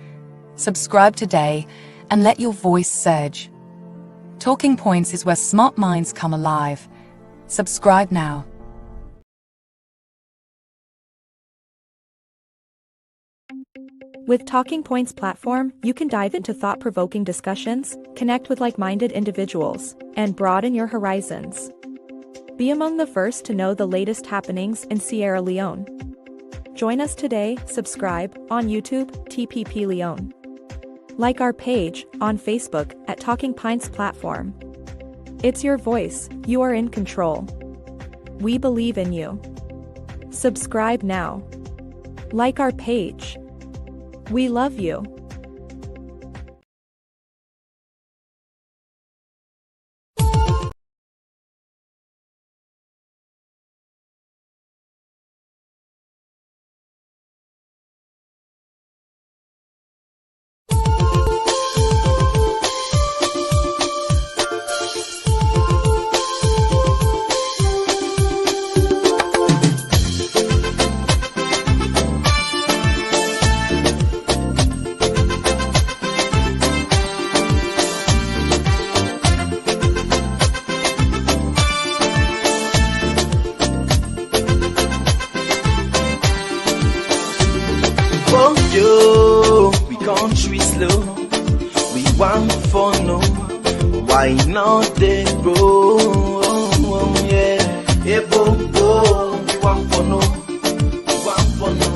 Subscribe today and let your voice surge. Talking Points is where smart minds come alive. Subscribe now. With Talking Points platform, you can dive into thought-provoking discussions, connect with like-minded individuals, and broaden your horizons. Be among the first to know the latest happenings in Sierra Leone. Join us today, subscribe, on YouTube, TPP Leone. Like our page, on Facebook, at Talking Points platform. It's your voice, you are in control. We believe in you. Subscribe now. Like our page. We love you. Country slow, we want for no. Why not they grow? Yeah, hey, bo, we want for no. We want for no.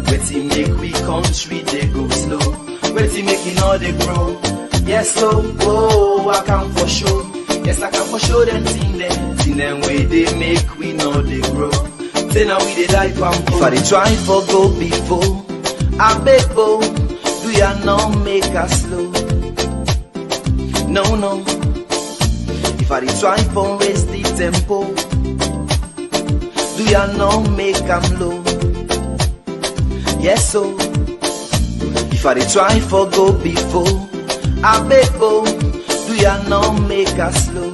Wait till make we country they go slow. Wait till making all they grow. Yes, so I can for sure. Yes, I can for sure them thing them way they make we know they grow. Say now we they die from. If I they try for go before, I beg bo. Do ya not make us slow? No. If I try for raise the tempo, do ya not make them low? Yes, so if I try for go before, I beg bo. Do ya not make us slow?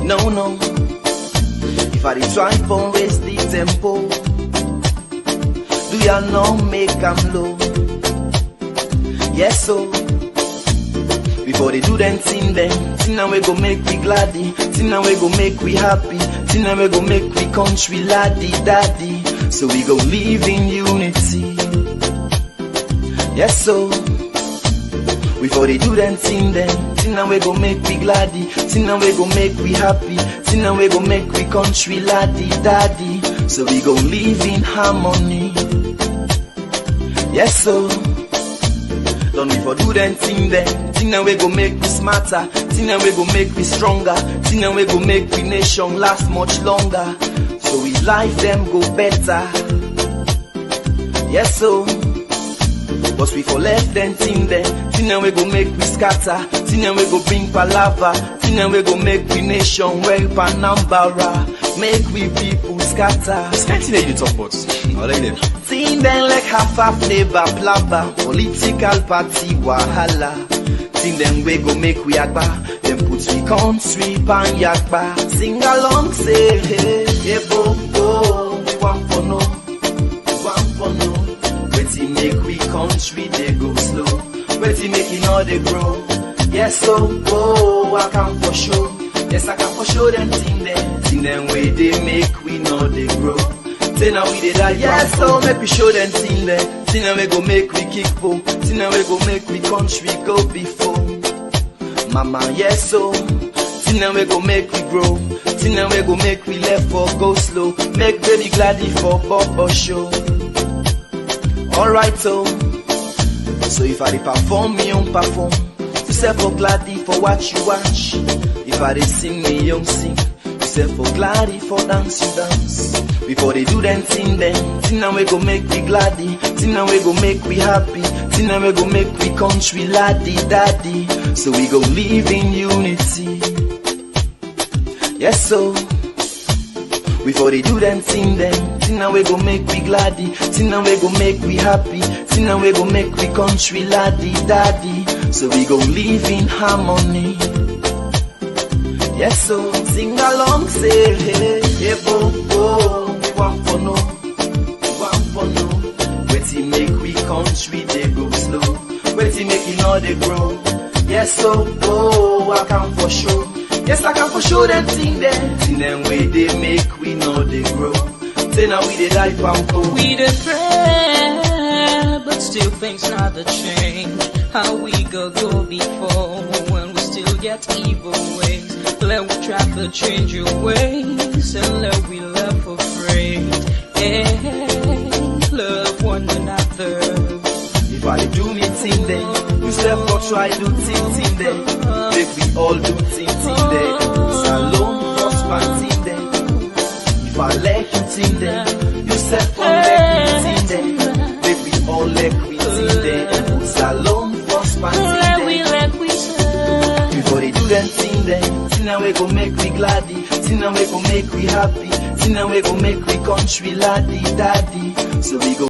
No. If I try for raise the tempo, do ya not make them low? Yes, so before they do them thing now we go make we gladdy, thing now we go make we happy, thing now we go make we country laddie daddy. So we go live in unity. Yes, so before they do them thing now we go make we gladdy, thing now we go make we happy, thing now we go make we country laddie daddy. So we go live in harmony. Yes, so don't we for do them thing now we go make we smarter, thing now we go make we stronger, thing now we go make we nation last much longer. So we life them go better. Yes, so but we for left them thing now we go make we scatter, thing now we go bring palava, thing now we go make we nation well Panambara, make we people scatter. Scanty that you talk about. I like them. Thing them like half flavor plaba, political party wahala. Thing them we go make we agba, them put we country pan yakba. Sing along say hey bo, we want for no, we want for no. Wait till make we country they go slow, wait till making all they grow. Yes, so I can for sure. Yes, I can for sure them thing them way they make we know they grow. Say now we did that, yes, so make we show them thing now we go make we kick po, thing now we go make we country go before. Mama, yes, so thing now we go make we grow, thing now we go make we left for go slow, make baby gladdy for Bobo show. Alright, so if I perform me on perform, you say for gladdy for what you watch. If I sing me young sing, you say for gladdy for dance you dance. Before they do them thing now we go make we gladdy, thing now we go make we happy, thing now we go make we country laddie daddy. So we go live in unity. Yes, so before they do them thing now we go make we gladdy, thing now we go make we happy, thing now we go make we country laddie daddy. So we go live in harmony. Yes, so sing along say hey bo, we want for no, we want for no. Wait till make we country they go slow, wait till making all they grow. Yes, so I can for sure. Yes, I can for sure them thing them way they make we know they grow. Say now we they die from cold. We the pray, but still things not the change. How we go before when we still get evil ways. Let we try to change your ways and let we love for free. Hey, love one another. If I do me thing you step or try do thing make we all do thing Salon prosper thing If I let you thing you step or let me thing make we all let children sing them. Tina we go make we gladdy. Tina we go make we happy. Tina we go make we country laddie daddy. So we go